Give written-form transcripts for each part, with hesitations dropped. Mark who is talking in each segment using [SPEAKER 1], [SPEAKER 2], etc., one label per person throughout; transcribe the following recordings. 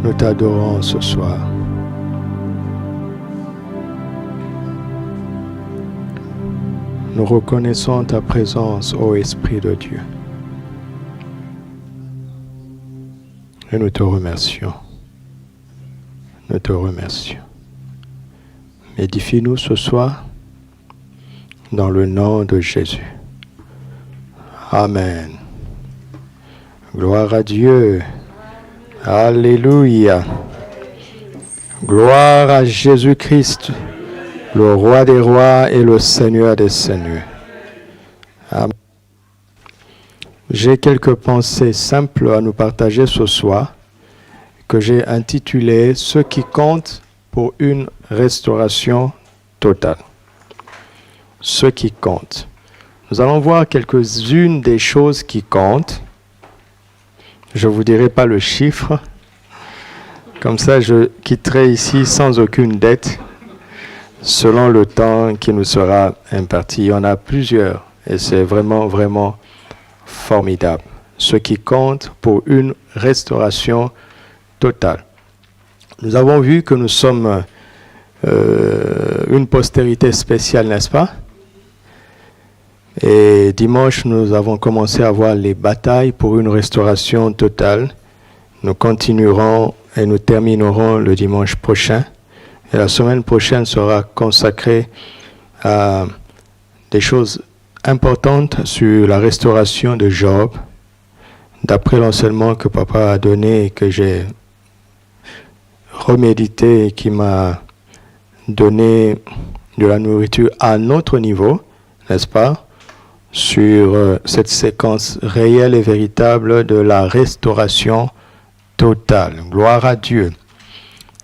[SPEAKER 1] Nous t'adorons ce soir. Nous reconnaissons ta présence, ô Esprit de Dieu. Et nous te remercions. Nous te remercions. Édifie-nous ce soir dans le nom de Jésus. Amen. Gloire à Dieu. Alléluia. Gloire à Jésus-Christ, le roi des rois et le Seigneur des seigneurs. Amen. J'ai quelques pensées simples à nous partager ce soir que j'ai intitulées « Ce qui compte pour une restauration totale ». Ce qui compte. Nous allons voir quelques-unes des choses qui comptent. Je ne vous dirai pas le chiffre. Comme ça, je quitterai ici sans aucune dette, selon le temps qui nous sera imparti. Il y en a plusieurs et c'est vraiment, vraiment formidable. Ce qui compte pour une restauration totale. Nous avons vu que nous sommes une postérité spéciale, n'est-ce pas? Et dimanche, nous avons commencé à voir les batailles pour une restauration totale. Nous continuerons et nous terminerons le dimanche prochain. Et la semaine prochaine sera consacrée à des choses importantes sur la restauration de Job, d'après l'enseignement que papa a donné et que j'ai remédité et qui m'a donné de la nourriture à notre niveau, n'est-ce pas, sur cette séquence réelle et véritable de la restauration totale. Gloire à Dieu.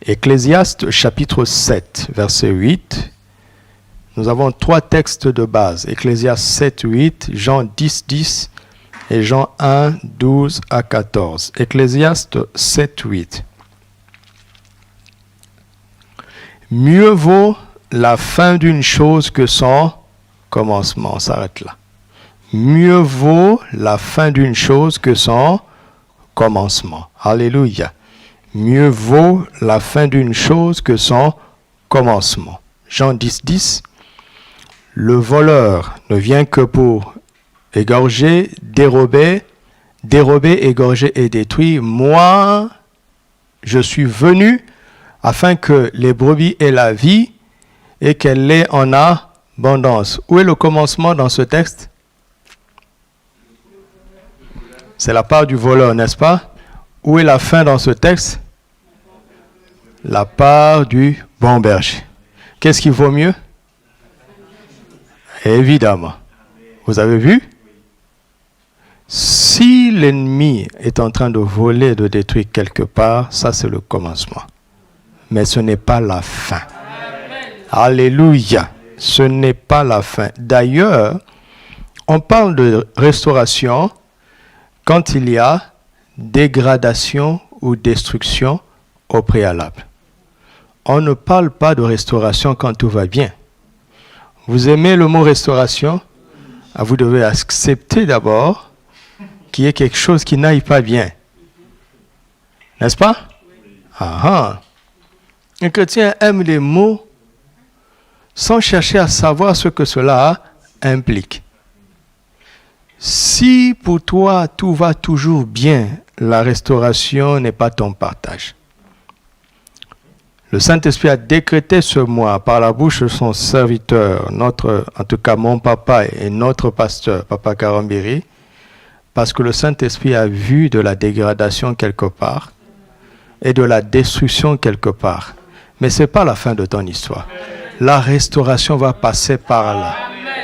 [SPEAKER 1] Ecclésiaste chapitre 7, verset 8. Nous avons 3 textes de base. Ecclésiaste 7, 8, Jean 10, 10 et Jean 1, 12 à 14. Ecclésiaste 7, 8. Mieux vaut la fin d'une chose que son commencement. On s'arrête là. Mieux vaut la fin d'une chose que son commencement. Alléluia. Mieux vaut la fin d'une chose que son commencement. Jean 10, 10. Le voleur ne vient que pour égorger, dérober, égorger et détruire. Moi, je suis venu afin que les brebis aient la vie et qu'elle l'ait en abondance. Où est le commencement dans ce texte? C'est la part du voleur, n'est-ce pas? Où est la fin dans ce texte? La part du bon berger. Qu'est-ce qui vaut mieux? Évidemment. Vous avez vu? Si l'ennemi est en train de voler, de détruire quelque part, ça c'est le commencement. Mais ce n'est pas la fin. Alléluia. Ce n'est pas la fin. D'ailleurs, on parle de restauration quand il y a dégradation ou destruction au préalable. On ne parle pas de restauration quand tout va bien. Vous aimez le mot restauration? Vous devez accepter d'abord qu'il y ait quelque chose qui n'aille pas bien. N'est-ce pas? Ah. Un chrétien aime les mots sans chercher à savoir ce que cela implique. Si pour toi tout va toujours bien, la restauration n'est pas ton partage. Le Saint-Esprit a décrété ce mois par la bouche de son serviteur, en tout cas mon papa et notre pasteur, Papa Karambiri, parce que le Saint-Esprit a vu de la dégradation quelque part et de la destruction quelque part. Mais ce n'est pas la fin de ton histoire. La restauration va passer par là,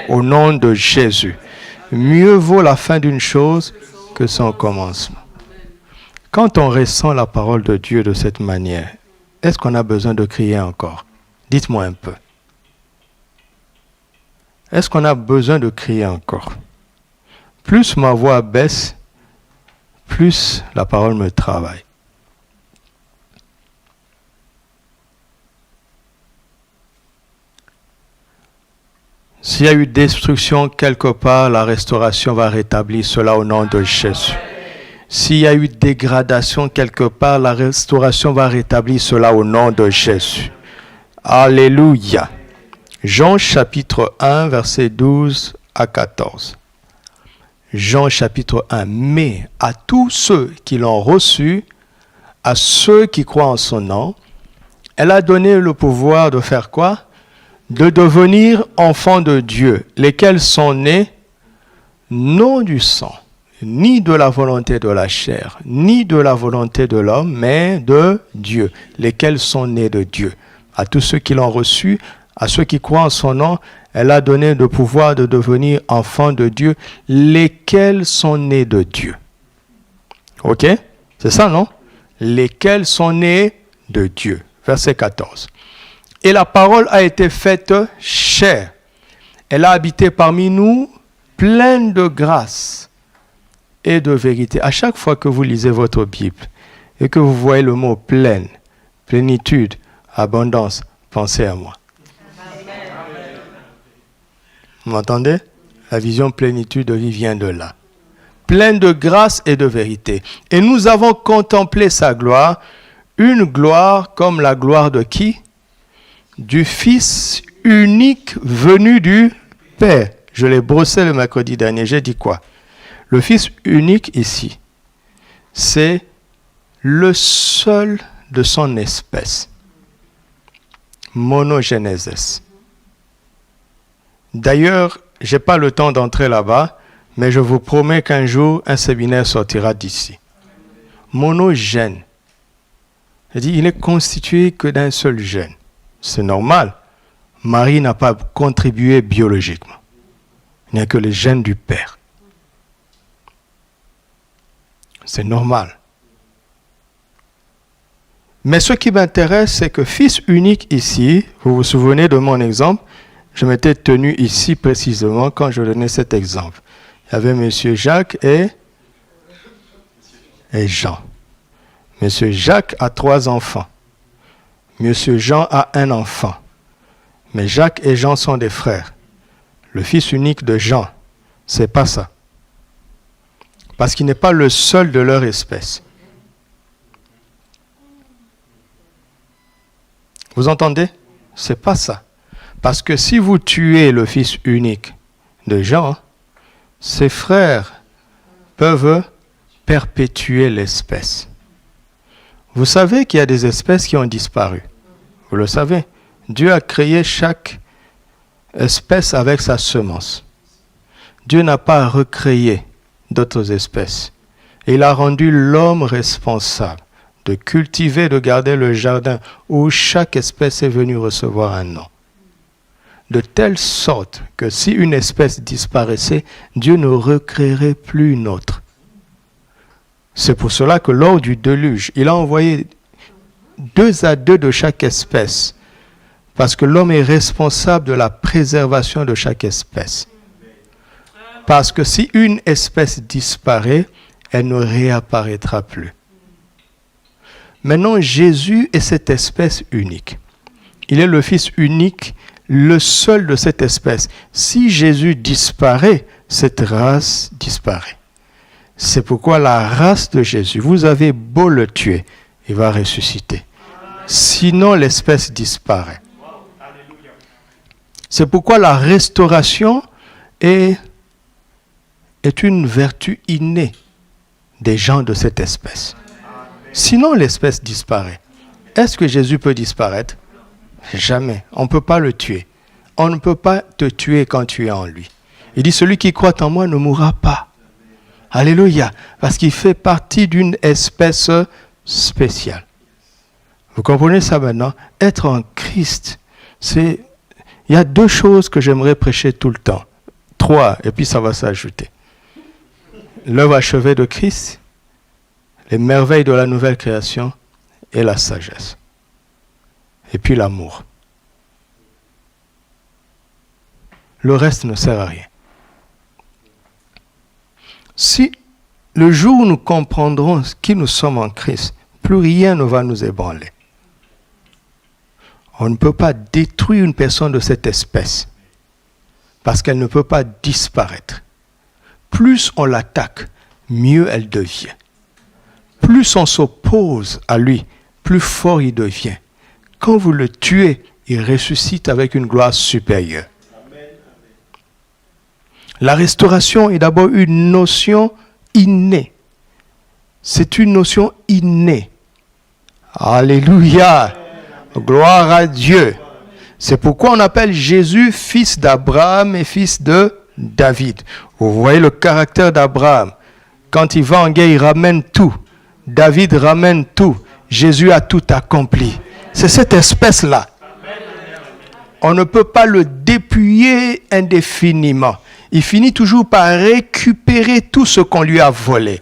[SPEAKER 1] au nom de Jésus. Mieux vaut la fin d'une chose que son commencement. Quand on ressent la parole de Dieu de cette manière, est-ce qu'on a besoin de crier encore? Dites-moi un peu. Est-ce qu'on a besoin de crier encore? Plus ma voix baisse, plus la parole me travaille. S'il y a eu destruction quelque part, la restauration va rétablir cela au nom de Jésus. S'il y a eu dégradation quelque part, la restauration va rétablir cela au nom de Jésus. Alléluia. Jean chapitre 1, versets 12 à 14. Jean chapitre 1. Mais à tous ceux qui l'ont reçu, à ceux qui croient en son nom, elle a donné le pouvoir de faire quoi? De devenir enfants de Dieu, lesquels sont nés non du sang, ni de la volonté de la chair, ni de la volonté de l'homme, mais de Dieu, lesquels sont nés de Dieu. À tous ceux qui l'ont reçu, à ceux qui croient en son nom, elle a donné le pouvoir de devenir enfants de Dieu, lesquels sont nés de Dieu. Ok? C'est ça, non? Lesquels sont nés de Dieu. Verset 14. Et la parole a été faite chair. Elle a habité parmi nous, pleine de grâce et de vérité. À chaque fois que vous lisez votre Bible et que vous voyez le mot pleine, plénitude, abondance, pensez à moi. Vous m'entendez? La vision plénitude de vie vient de là. Pleine de grâce et de vérité. Et nous avons contemplé sa gloire, une gloire comme la gloire de qui? Du Fils unique venu du Père. Je l'ai brossé le mercredi dernier. J'ai dit quoi? Le Fils unique ici, c'est le seul de son espèce. Monogénésis. D'ailleurs, je n'ai pas le temps d'entrer là-bas, mais je vous promets qu'un jour, un séminaire sortira d'ici. Monogène. C'est-à-dire, il n'est constitué que d'un seul gène. C'est normal. Marie n'a pas contribué biologiquement. Il n'y a que les gènes du Père. C'est normal. Mais ce qui m'intéresse, c'est que Fils unique ici, vous vous souvenez de mon exemple, je m'étais tenu ici précisément quand je donnais cet exemple. Il y avait M. Jacques et Jean. M. Jacques a 3 enfants. M. Jean a 1 enfant. Mais Jacques et Jean sont des frères. Le fils unique de Jean, c'est pas ça. Parce qu'il n'est pas le seul de leur espèce. Vous entendez? C'est pas ça. Parce que si vous tuez le fils unique de Jean, ses frères peuvent perpétuer l'espèce. Vous savez qu'il y a des espèces qui ont disparu. Vous le savez. Dieu a créé chaque espèce avec sa semence. Dieu n'a pas recréé d'autres espèces. Et il a rendu l'homme responsable de cultiver, de garder le jardin où chaque espèce est venue recevoir un nom. De telle sorte que si une espèce disparaissait, Dieu ne recréerait plus une autre. C'est pour cela que lors du déluge, il a envoyé 2 à 2 de chaque espèce, parce que l'homme est responsable de la préservation de chaque espèce. Parce que si une espèce disparaît, elle ne réapparaîtra plus. Maintenant, Jésus est cette espèce unique. Il est le Fils unique, le seul de cette espèce. Si Jésus disparaît, cette race disparaît. C'est pourquoi la race de Jésus, vous avez beau le tuer, il va ressusciter. Sinon, l'espèce disparaît. C'est pourquoi la restauration est une vertu innée des gens de cette espèce. Sinon, l'espèce disparaît. Est-ce que Jésus peut disparaître? Jamais. On ne peut pas le tuer. On ne peut pas te tuer quand tu es en lui. Il dit, celui qui croit en moi ne mourra pas. Alléluia. Parce qu'il fait partie d'une espèce spéciale. Vous comprenez ça maintenant? Être en Christ, c'est... Il y a 2 choses que j'aimerais prêcher tout le temps. 3, et puis ça va s'ajouter. L'œuvre achevée de Christ, les merveilles de la nouvelle création et la sagesse. Et puis l'amour. Le reste ne sert à rien. Si le jour où nous comprendrons qui nous sommes en Christ, plus rien ne va nous ébranler. On ne peut pas détruire une personne de cette espèce parce qu'elle ne peut pas disparaître. Plus on l'attaque, mieux elle devient. plus on s'oppose à lui, plus fort il devient. Quand vous le tuez, il ressuscite avec une gloire supérieure. La restauration est d'abord une notion innée. C'est une notion innée. Alléluia. Gloire à Dieu. C'est pourquoi on appelle Jésus fils d'Abraham et fils de David. Vous voyez le caractère d'Abraham. Quand il va en guerre, il ramène tout. David ramène tout. Jésus a tout accompli. C'est cette espèce-là. On ne peut pas le dépouiller indéfiniment. Il finit toujours par récupérer tout ce qu'on lui a volé.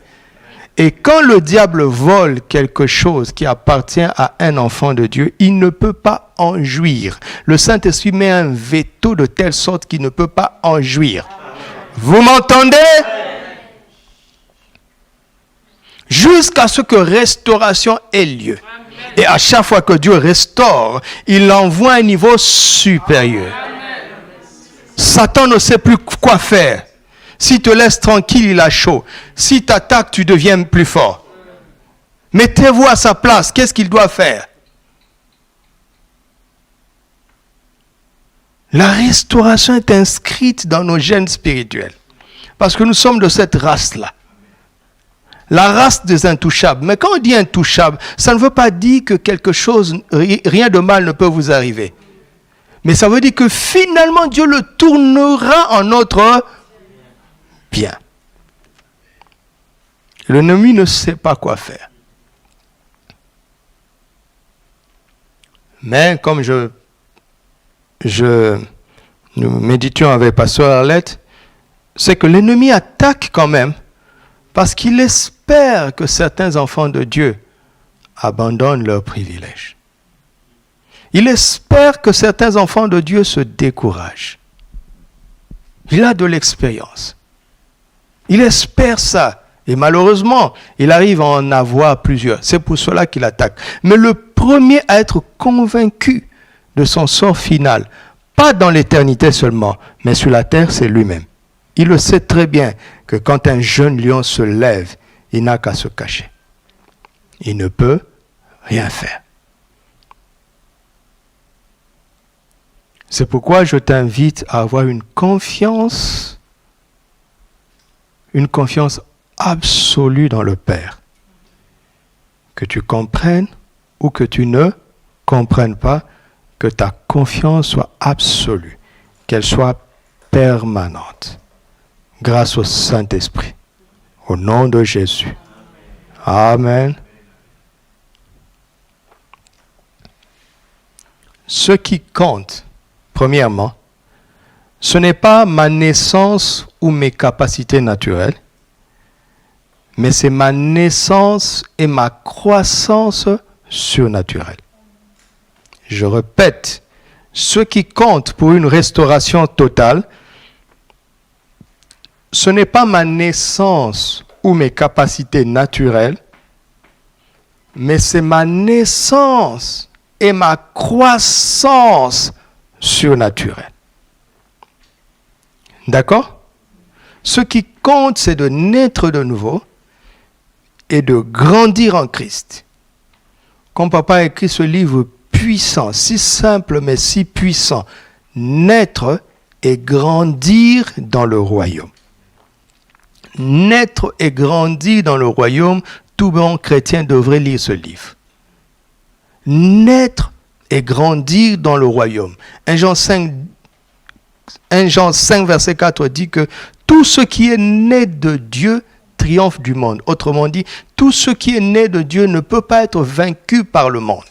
[SPEAKER 1] Et quand le diable vole quelque chose qui appartient à un enfant de Dieu, il ne peut pas en jouir. Le Saint-Esprit met un veto de telle sorte qu'il ne peut pas en jouir. Vous m'entendez? Jusqu'à ce que restauration ait lieu. Et à chaque fois que Dieu restaure, il l'envoie à un niveau supérieur. Satan ne sait plus quoi faire. S'il te laisse tranquille, il a chaud. S'il t'attaque, tu deviens plus fort. Mettez-vous à sa place. Qu'est-ce qu'il doit faire? La restauration est inscrite dans nos gènes spirituels. Parce que nous sommes de cette race-là. La race des intouchables. Mais quand on dit intouchable, ça ne veut pas dire que quelque chose, rien de mal ne peut vous arriver. Mais ça veut dire que finalement, Dieu le tournera en notre bien. L'ennemi ne sait pas quoi faire. Mais comme nous méditions avec Pasteur Arlette, c'est que l'ennemi attaque quand même parce qu'il espère que certains enfants de Dieu abandonnent leurs privilèges. Il espère que certains enfants de Dieu se découragent. Il a de l'expérience. Il espère ça. Et malheureusement, il arrive à en avoir plusieurs. C'est pour cela qu'il attaque. Mais le premier à être convaincu de son sort final, pas dans l'éternité seulement, mais sur la terre, c'est lui-même. Il le sait très bien que quand un jeune lion se lève, il n'a qu'à se cacher. Il ne peut rien faire. C'est pourquoi je t'invite à avoir une confiance absolue dans le Père. Que tu comprennes ou que tu ne comprennes pas, que ta confiance soit absolue, qu'elle soit permanente. Grâce au Saint-Esprit. Au nom de Jésus. Amen. Ce qui compte, premièrement, ce n'est pas ma naissance ou mes capacités naturelles, mais c'est ma naissance et ma croissance surnaturelle. Je répète, ce qui compte pour une restauration totale, ce n'est pas ma naissance ou mes capacités naturelles, mais c'est ma naissance et ma croissance surnaturelle. D'accord? Ce qui compte, c'est de naître de nouveau et de grandir en Christ. Comme papa a écrit ce livre puissant, si simple mais si puissant, naître et grandir dans le royaume. Naître et grandir dans le royaume, tout bon chrétien devrait lire ce livre. Naître et grandir dans le royaume. 1 Jean 5, verset 4 dit que tout ce qui est né de Dieu triomphe du monde. Autrement dit, tout ce qui est né de Dieu ne peut pas être vaincu par le monde.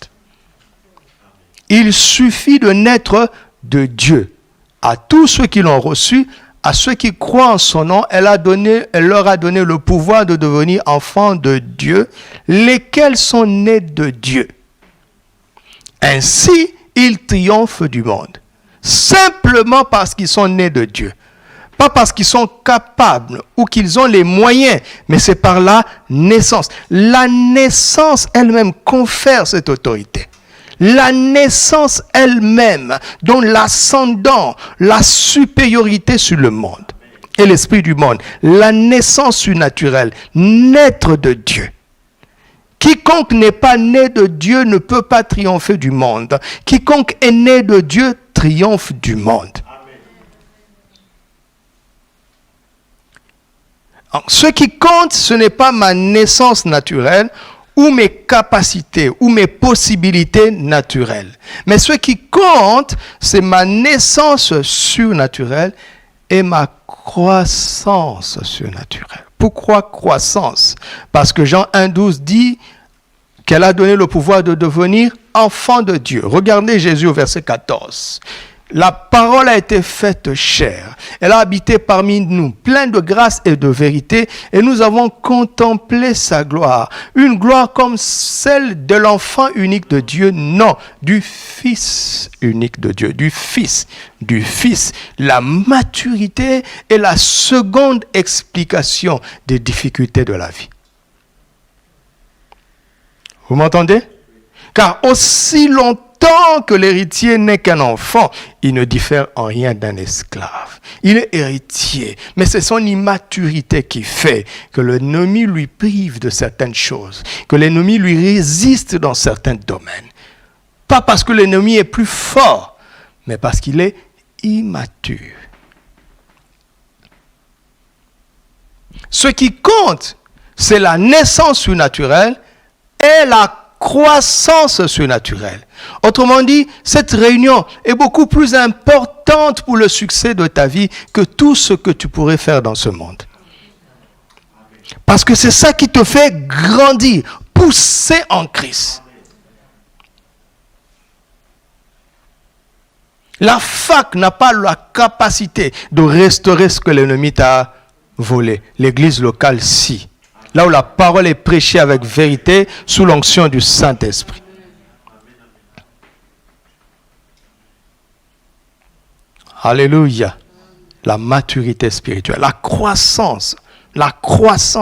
[SPEAKER 1] Il suffit de naître de Dieu. À tous ceux qui l'ont reçu, à ceux qui croient en son nom, elle leur a donné le pouvoir de devenir enfants de Dieu, lesquels sont nés de Dieu. Ainsi, ils triomphent du monde. Simplement parce qu'ils sont nés de Dieu. Pas parce qu'ils sont capables ou qu'ils ont les moyens, mais c'est par la naissance. La naissance elle-même confère cette autorité. La naissance elle-même donne l'ascendant, la supériorité sur le monde et l'esprit du monde. La naissance surnaturelle, naître de Dieu. Quiconque n'est pas né de Dieu ne peut pas triompher du monde. Quiconque est né de Dieu triomphe du monde. Alors, ce qui compte, ce n'est pas ma naissance naturelle ou mes capacités ou mes possibilités naturelles. Mais ce qui compte, c'est ma naissance surnaturelle et ma croissance surnaturelle. Pourquoi croissance? Parce que Jean 1,12 dit qu'elle a donné le pouvoir de devenir enfant de Dieu. Regardez Jésus au verset 14. La parole a été faite chair. Elle a habité parmi nous, pleine de grâce et de vérité, et nous avons contemplé sa gloire. Une gloire comme celle de l'enfant unique de Dieu, non, du Fils unique de Dieu, du Fils. La maturité est la seconde explication des difficultés de la vie. Vous m'entendez? Car aussi longtemps que l'héritier n'est qu'un enfant, il ne diffère en rien d'un esclave. Il est héritier, mais c'est son immaturité qui fait que l'ennemi lui prive de certaines choses, que l'ennemi lui résiste dans certains domaines. Pas parce que l'ennemi est plus fort, mais parce qu'il est immature. Ce qui compte, c'est la naissance surnaturelle et la croissance surnaturelle. Autrement dit, cette réunion est beaucoup plus importante pour le succès de ta vie que tout ce que tu pourrais faire dans ce monde. Parce que c'est ça qui te fait grandir, pousser en Christ. La fac n'a pas la capacité de restaurer ce que l'ennemi t'a volé. L'église locale, si. Là où la parole est prêchée avec vérité, sous l'onction du Saint-Esprit. Alléluia. La maturité spirituelle, la croissance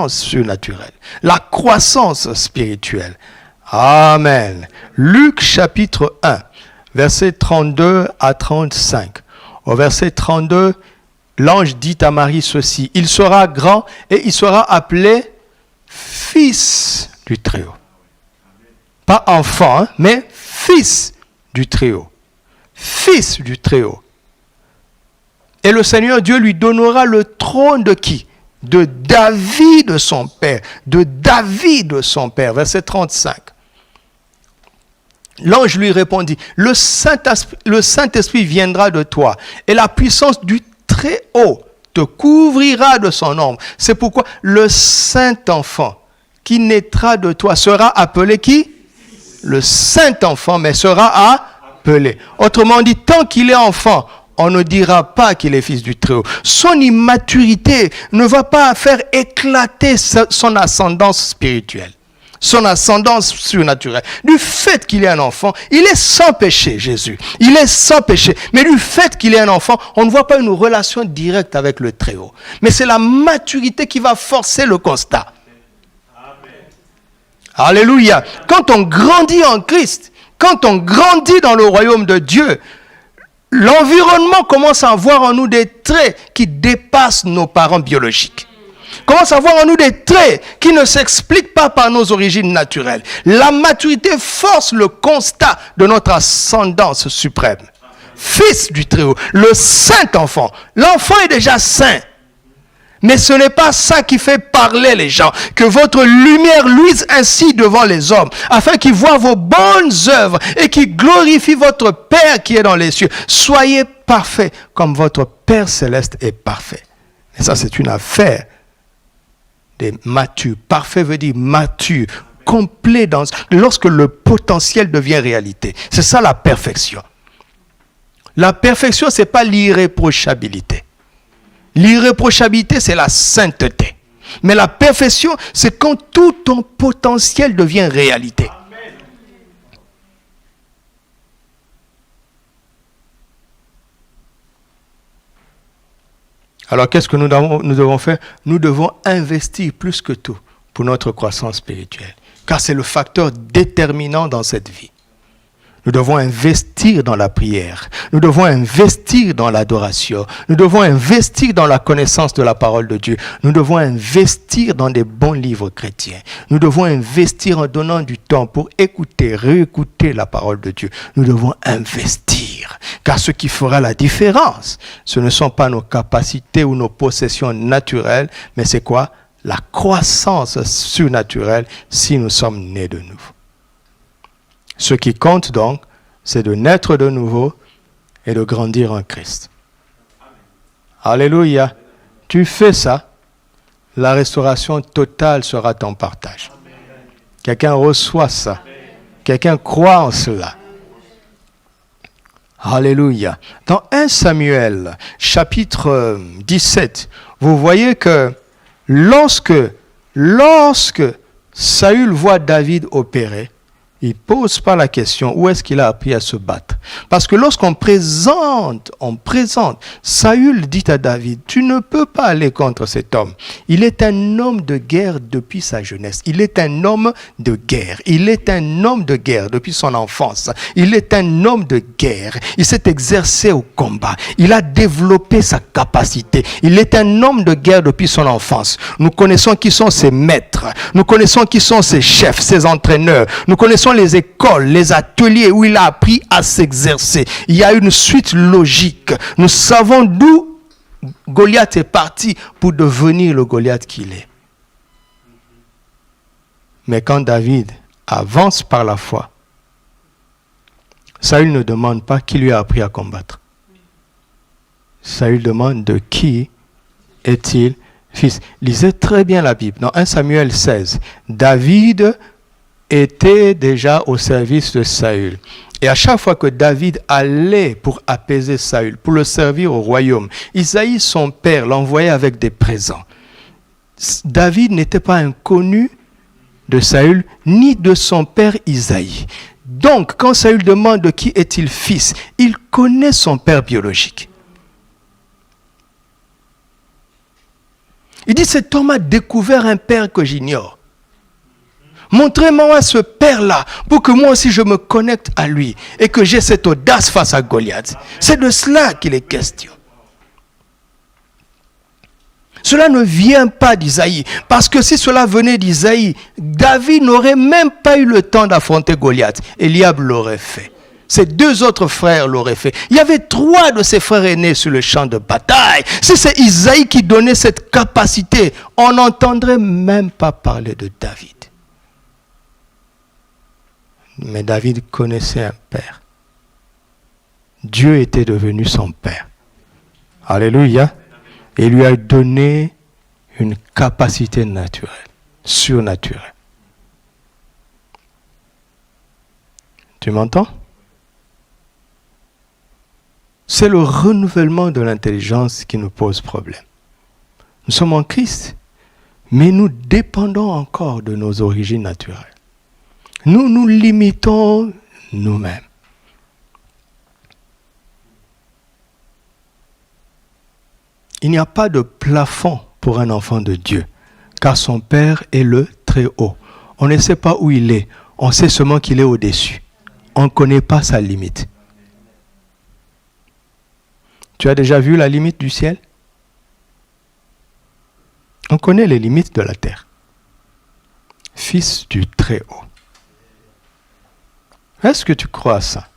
[SPEAKER 1] surnaturelle, la croissance spirituelle. Amen. Luc chapitre 1, versets 32 à 35. Au verset 32, l'ange dit à Marie ceci: il sera grand et il sera appelé Fils du Très-Haut. Pas enfant, mais Fils du Très-Haut. Fils du Très-Haut. Et le Seigneur Dieu lui donnera le trône de qui? De David son père. De David son père. Verset 35. L'ange lui répondit: le Saint-Esprit viendra de toi, et la puissance du Très-Haut te couvrira de son ombre. C'est pourquoi le Saint-Enfant qui naîtra de toi sera appelé qui? Le Saint-Enfant, mais sera appelé. Autrement dit, tant qu'il est enfant, on ne dira pas qu'il est fils du Très-Haut. Son immaturité ne va pas faire éclater son ascendance spirituelle, son ascendance surnaturelle. Du fait qu'il est un enfant, il est sans péché, Jésus. Il est sans péché. Mais du fait qu'il est un enfant, on ne voit pas une relation directe avec le Très-Haut. Mais c'est la maturité qui va forcer le constat. Amen. Alléluia. Quand on grandit en Christ, quand on grandit dans le royaume de Dieu, l'environnement commence à voir en nous des traits qui dépassent nos parents biologiques. Commence à voir en nous des traits qui ne s'expliquent pas par nos origines naturelles. La maturité force le constat de notre ascendance suprême. Fils du Très-Haut, le Saint-Enfant. L'enfant est déjà saint. Mais ce n'est pas ça qui fait parler les gens. Que votre lumière luise ainsi devant les hommes, afin qu'ils voient vos bonnes œuvres et qu'ils glorifient votre Père qui est dans les cieux. Soyez parfaits comme votre Père céleste est parfait. Et ça, c'est une affaire des matures. Parfait veut dire mature, complet lorsque le potentiel devient réalité. C'est ça la perfection. La perfection, ce n'est pas l'irréprochabilité. L'irréprochabilité, c'est la sainteté. Mais la perfection, c'est quand tout ton potentiel devient réalité. Amen. Alors, qu'est-ce que nous devons faire? Nous devons investir plus que tout pour notre croissance spirituelle. Car c'est le facteur déterminant dans cette vie. Nous devons investir dans la prière. Nous devons investir dans l'adoration. Nous devons investir dans la connaissance de la parole de Dieu. Nous devons investir dans des bons livres chrétiens. Nous devons investir en donnant du temps pour écouter, réécouter la parole de Dieu. Nous devons investir. Car ce qui fera la différence, ce ne sont pas nos capacités ou nos possessions naturelles, mais c'est quoi? La croissance surnaturelle si nous sommes nés de nouveau. Ce qui compte donc, c'est de naître de nouveau et de grandir en Christ. Alléluia. Tu fais ça, la restauration totale sera ton partage. Quelqu'un reçoit ça. Quelqu'un croit en cela. Alléluia. Dans 1 Samuel, chapitre 17, vous voyez que lorsque Saül voit David opérer, il ne pose pas la question où est-ce qu'il a appris à se battre. Parce que lorsqu'on présente, Saül dit à David, tu ne peux pas aller contre cet homme. Il est un homme de guerre depuis sa jeunesse. Il est un homme de guerre. Il est un homme de guerre depuis son enfance. Il est un homme de guerre. Il s'est exercé au combat. Il a développé sa capacité. Il est un homme de guerre depuis son enfance. Nous connaissons qui sont ses maîtres. Nous connaissons qui sont ses chefs, ses entraîneurs. Nous connaissons les écoles, les ateliers où il a appris à s'exercer. Il y a une suite logique. Nous savons d'où Goliath est parti pour devenir le Goliath qu'il est. Mais quand David avance par la foi, Saül ne demande pas qui lui a appris à combattre. Saül demande de qui est-il fils. Lisez très bien la Bible. Dans 1 Samuel 16, David était déjà au service de Saül. Et à chaque fois que David allait pour apaiser Saül, pour le servir au royaume, Isaïe, son père, l'envoyait avec des présents. David n'était pas inconnu de Saül, ni de son père Isaïe. Donc, quand Saül demande de qui est-il fils, il connaît son père biologique. Il dit, cet homme a découvert un père que j'ignore. Montrez-moi ce père-là pour que moi aussi je me connecte à lui et que j'ai cette audace face à Goliath. C'est de cela qu'il est question. Cela ne vient pas d'Isaïe, parce que si cela venait d'Isaïe, David n'aurait même pas eu le temps d'affronter Goliath. Eliab l'aurait fait. Ses deux autres frères l'auraient fait. Il y avait 3 de ses frères aînés sur le champ de bataille. Si c'est Isaïe qui donnait cette capacité, on n'entendrait même pas parler de David. Mais David connaissait un père. Dieu était devenu son père. Alléluia. Et lui a donné une capacité naturelle, surnaturelle. Tu m'entends? C'est le renouvellement de l'intelligence qui nous pose problème. Nous sommes en Christ, mais nous dépendons encore de nos origines naturelles. Nous nous limitons nous-mêmes. Il n'y a pas de plafond pour un enfant de Dieu, car son Père est le Très-Haut. On ne sait pas où il est, on sait seulement qu'il est au-dessus. On ne connaît pas sa limite. Tu as déjà vu la limite du ciel? On connaît les limites de la terre. Fils du Très-Haut. Est-ce que tu crois à ça?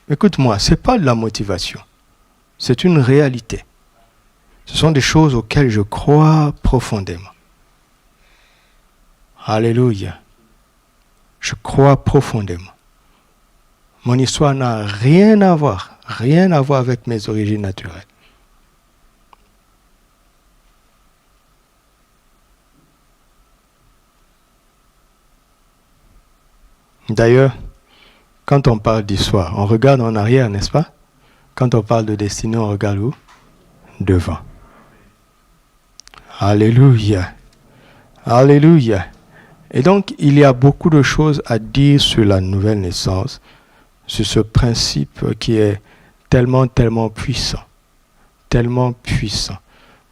[SPEAKER 1] Écoute-moi, ce n'est pas de la motivation. C'est une réalité. Ce sont des choses auxquelles je crois profondément. Alléluia. Je crois profondément. Mon histoire n'a rien à voir avec mes origines naturelles. D'ailleurs, quand on parle d'histoire, on regarde en arrière, n'est-ce pas? Quand on parle de destinée, on regarde où? Devant. Alléluia. Alléluia. Et donc, il y a beaucoup de choses à dire sur la nouvelle naissance, sur ce principe qui est tellement puissant. Tellement puissant.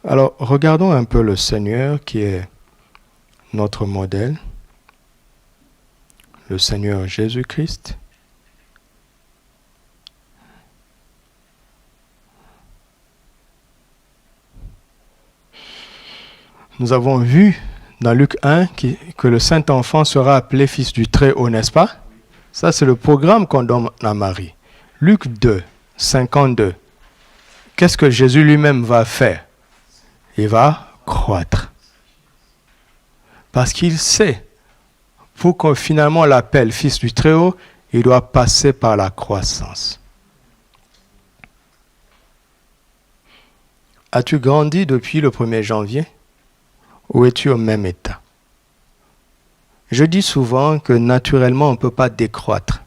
[SPEAKER 1] Alors, regardons un peu le Seigneur qui est notre modèle. le Seigneur Jésus-Christ, nous avons vu dans Luc 1 que le Saint-Enfant sera appelé Fils du Très-Haut, n'est-ce pas? Ça, c'est le programme qu'on donne à Marie. Luc 2, 52. Qu'est-ce que Jésus lui-même va faire? Il va croître. Parce qu'il sait, pour qu'on finalement l'appelle Fils du Très-Haut, il doit passer par la croissance. As-tu grandi depuis le 1er janvier? Ou es-tu au même état? Je dis souvent que naturellement, on ne peut pas décroître.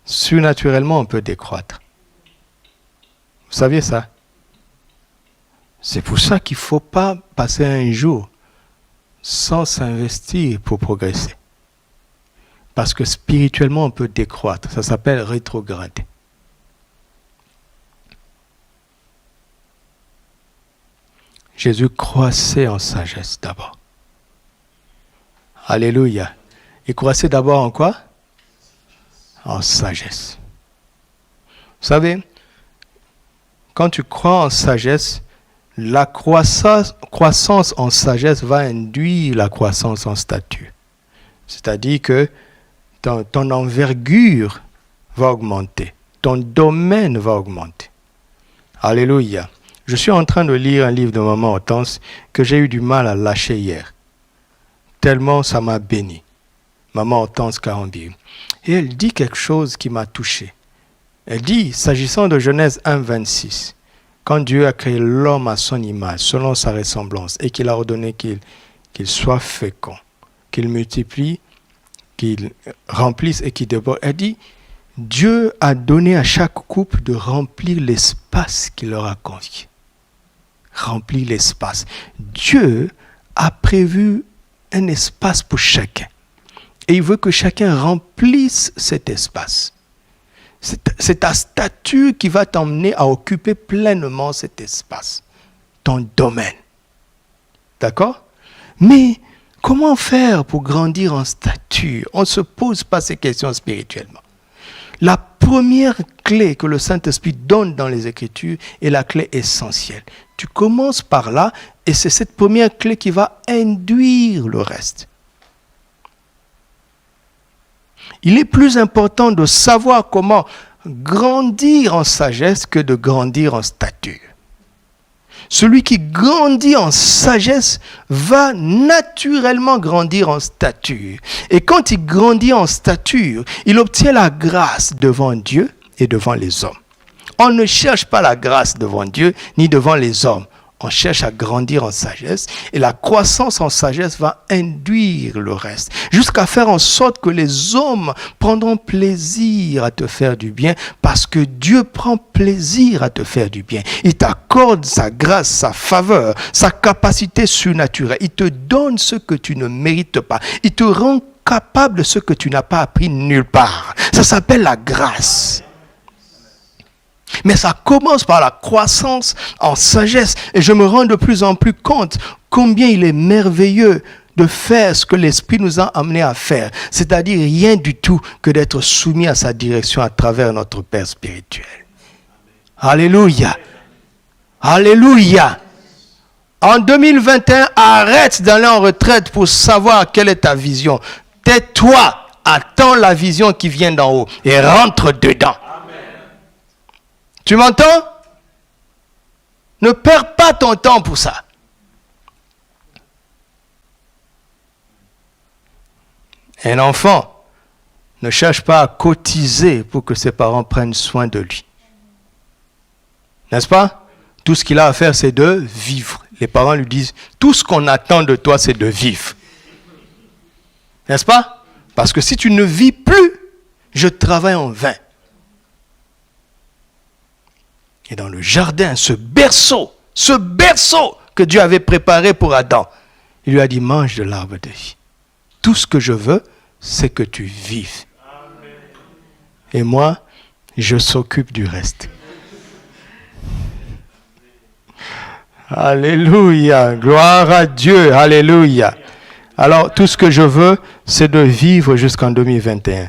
[SPEAKER 1] Surnaturellement, on peut décroître. Vous saviez ça? C'est pour ça qu'il ne faut pas passer un jour sans s'investir pour progresser. Parce que spirituellement, on peut décroître. Ça s'appelle rétrograder. Jésus croissait en sagesse d'abord. Alléluia. Il croissait d'abord en quoi? En sagesse. Vous savez, quand tu crois en sagesse, la croissance en sagesse va induire la croissance en stature. C'est-à-dire que ton envergure va augmenter. Ton domaine va augmenter. Alléluia. Je suis en train de lire un livre de Maman Hortense que j'ai eu du mal à lâcher hier. Tellement ça m'a béni. Maman Hortense Carambir. Et elle dit quelque chose qui m'a touché. Elle dit, s'agissant de Genèse 1, 26, quand Dieu a créé l'homme à son image, selon sa ressemblance, et qu'il a ordonné qu'il soit fécond, qu'il multiplie, qu'il remplisse et qu'il déborde, elle dit, Dieu a donné à chaque couple de remplir l'espace qu'il leur a confié. Remplir l'espace. Dieu a prévu un espace pour chacun. Et il veut que chacun remplisse cet espace. C'est ta stature qui va t'emmener à occuper pleinement cet espace, ton domaine. D'accord? Mais comment faire pour grandir en stature? On ne se pose pas ces questions spirituellement. La première clé que le Saint-Esprit donne dans les Écritures est la clé essentielle. Tu commences par là et c'est cette première clé qui va induire le reste. Il est plus important de savoir comment grandir en sagesse que de grandir en stature. Celui qui grandit en sagesse va naturellement grandir en stature. Et quand il grandit en stature, il obtient la grâce devant Dieu et devant les hommes. On ne cherche pas la grâce devant Dieu ni devant les hommes. On cherche à grandir en sagesse et la croissance en sagesse va induire le reste. Jusqu'à faire en sorte que les hommes prendront plaisir à te faire du bien parce que Dieu prend plaisir à te faire du bien. Il t'accorde sa grâce, sa faveur, sa capacité surnaturelle. Il te donne ce que tu ne mérites pas. Il te rend capable de ce que tu n'as pas appris nulle part. Ça s'appelle la grâce. Mais ça commence par la croissance en sagesse. Et je me rends de plus en plus compte combien il est merveilleux de faire ce que l'Esprit nous a amené à faire. C'est-à-dire rien du tout que d'être soumis à sa direction à travers notre Père spirituel. Alléluia. Alléluia. En 2021, arrête d'aller en retraite pour savoir quelle est ta vision. Tais-toi, attends la vision qui vient d'en haut et rentre dedans. Tu m'entends? Ne perds pas ton temps pour ça. Un enfant ne cherche pas à cotiser pour que ses parents prennent soin de lui. N'est-ce pas? Tout ce qu'il a à faire, c'est de vivre. Les parents lui disent, tout ce qu'on attend de toi, c'est de vivre. N'est-ce pas? Parce que si tu ne vis plus, je travaille en vain. Et dans le jardin, ce berceau que Dieu avait préparé pour Adam, il lui a dit, mange de l'arbre de vie. Tout ce que je veux, c'est que tu vives. Amen. Et moi, je s'occupe du reste. Alléluia, gloire à Dieu, alléluia. Alors, tout ce que je veux, c'est de vivre jusqu'en 2021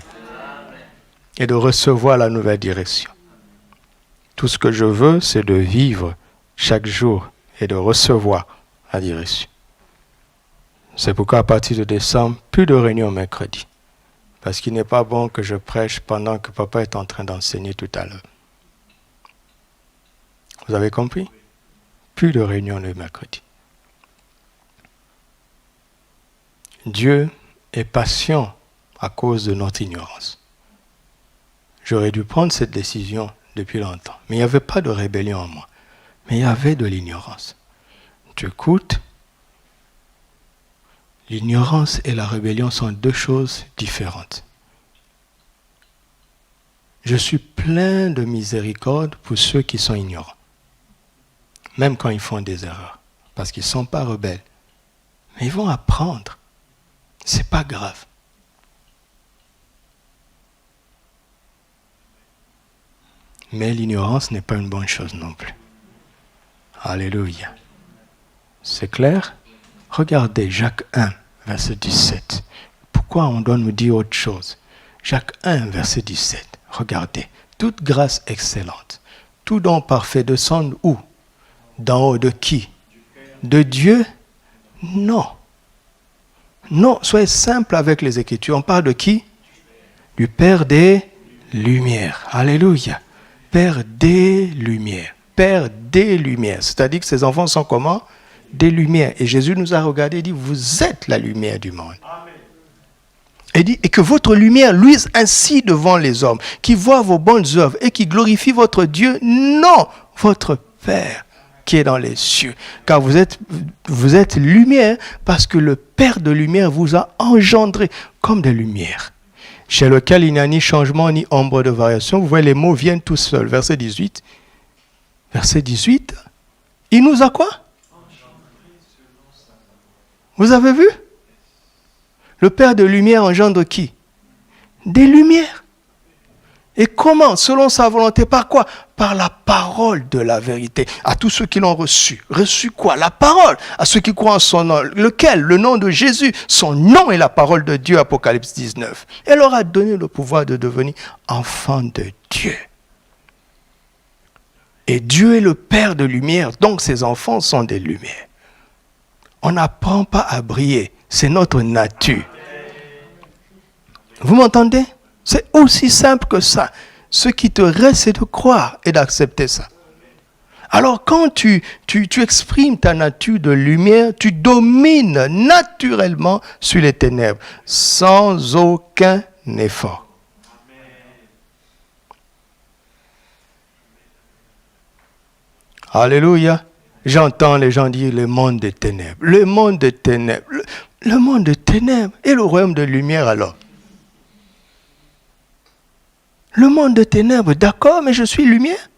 [SPEAKER 1] et de recevoir la nouvelle direction. Tout ce que je veux, c'est de vivre chaque jour et de recevoir la direction. C'est pourquoi à partir de décembre, plus de réunions mercredi. Parce qu'il n'est pas bon que je prêche pendant que papa est en train d'enseigner tout à l'heure. Vous avez compris? Plus de réunions le mercredi. Dieu est patient à cause de notre ignorance. J'aurais dû prendre cette décision depuis longtemps. Mais il n'y avait pas de rébellion en moi. Mais il y avait de l'ignorance. Tu écoutes? L'ignorance et la rébellion sont deux choses différentes. Je suis plein de miséricorde pour ceux qui sont ignorants. Même quand ils font des erreurs. Parce qu'ils ne sont pas rebelles. Mais ils vont apprendre. C'est pas grave. Mais l'ignorance n'est pas une bonne chose non plus. Alléluia. C'est clair? Regardez Jacques 1, verset 17. Pourquoi on doit nous dire autre chose? Jacques 1, verset 17. Regardez. Toute grâce excellente, tout don parfait descend où? D'en haut de qui? De Dieu? Non. Non, soyez simple avec les Écritures. On parle de qui? Du Père des Lumières. Alléluia. Père des Lumières. Père des Lumières. C'est-à-dire que ses enfants sont comment? Des Lumières. Et Jésus nous a regardé et dit, vous êtes la lumière du monde. Amen. Et dit, et que votre lumière luise ainsi devant les hommes, qui voient vos bonnes œuvres et qui glorifient votre Dieu, non, votre Père qui est dans les cieux. Car vous êtes lumière parce que le Père de lumière vous a engendré comme des lumières, chez lequel il n'y a ni changement ni ombre de variation. Vous voyez, les mots viennent tout seuls. Verset 18. Verset 18. Il nous a quoi? Vous avez vu? Le Père de lumière engendre qui? Des lumières. Et comment? Selon sa volonté. Par quoi? Par la parole de la vérité. À tous ceux qui l'ont reçu. Reçu quoi? La parole. À ceux qui croient en son nom. Lequel? Le nom de Jésus. Son nom est la parole de Dieu. Apocalypse 19. Elle leur a donné le pouvoir de devenir enfants de Dieu. Et Dieu est le Père de lumière. Donc ses enfants sont des lumières. On n'apprend pas à briller. C'est notre nature. Vous m'entendez? C'est aussi simple que ça. Ce qui te reste, c'est de croire et d'accepter ça. Alors quand tu exprimes ta nature de lumière, tu domines naturellement sur les ténèbres, sans aucun effort. Alléluia. J'entends les gens dire le monde des ténèbres. Le monde des ténèbres. Le monde des ténèbres. Et le royaume de lumière alors? Le monde de ténèbres, d'accord, mais je suis lumière.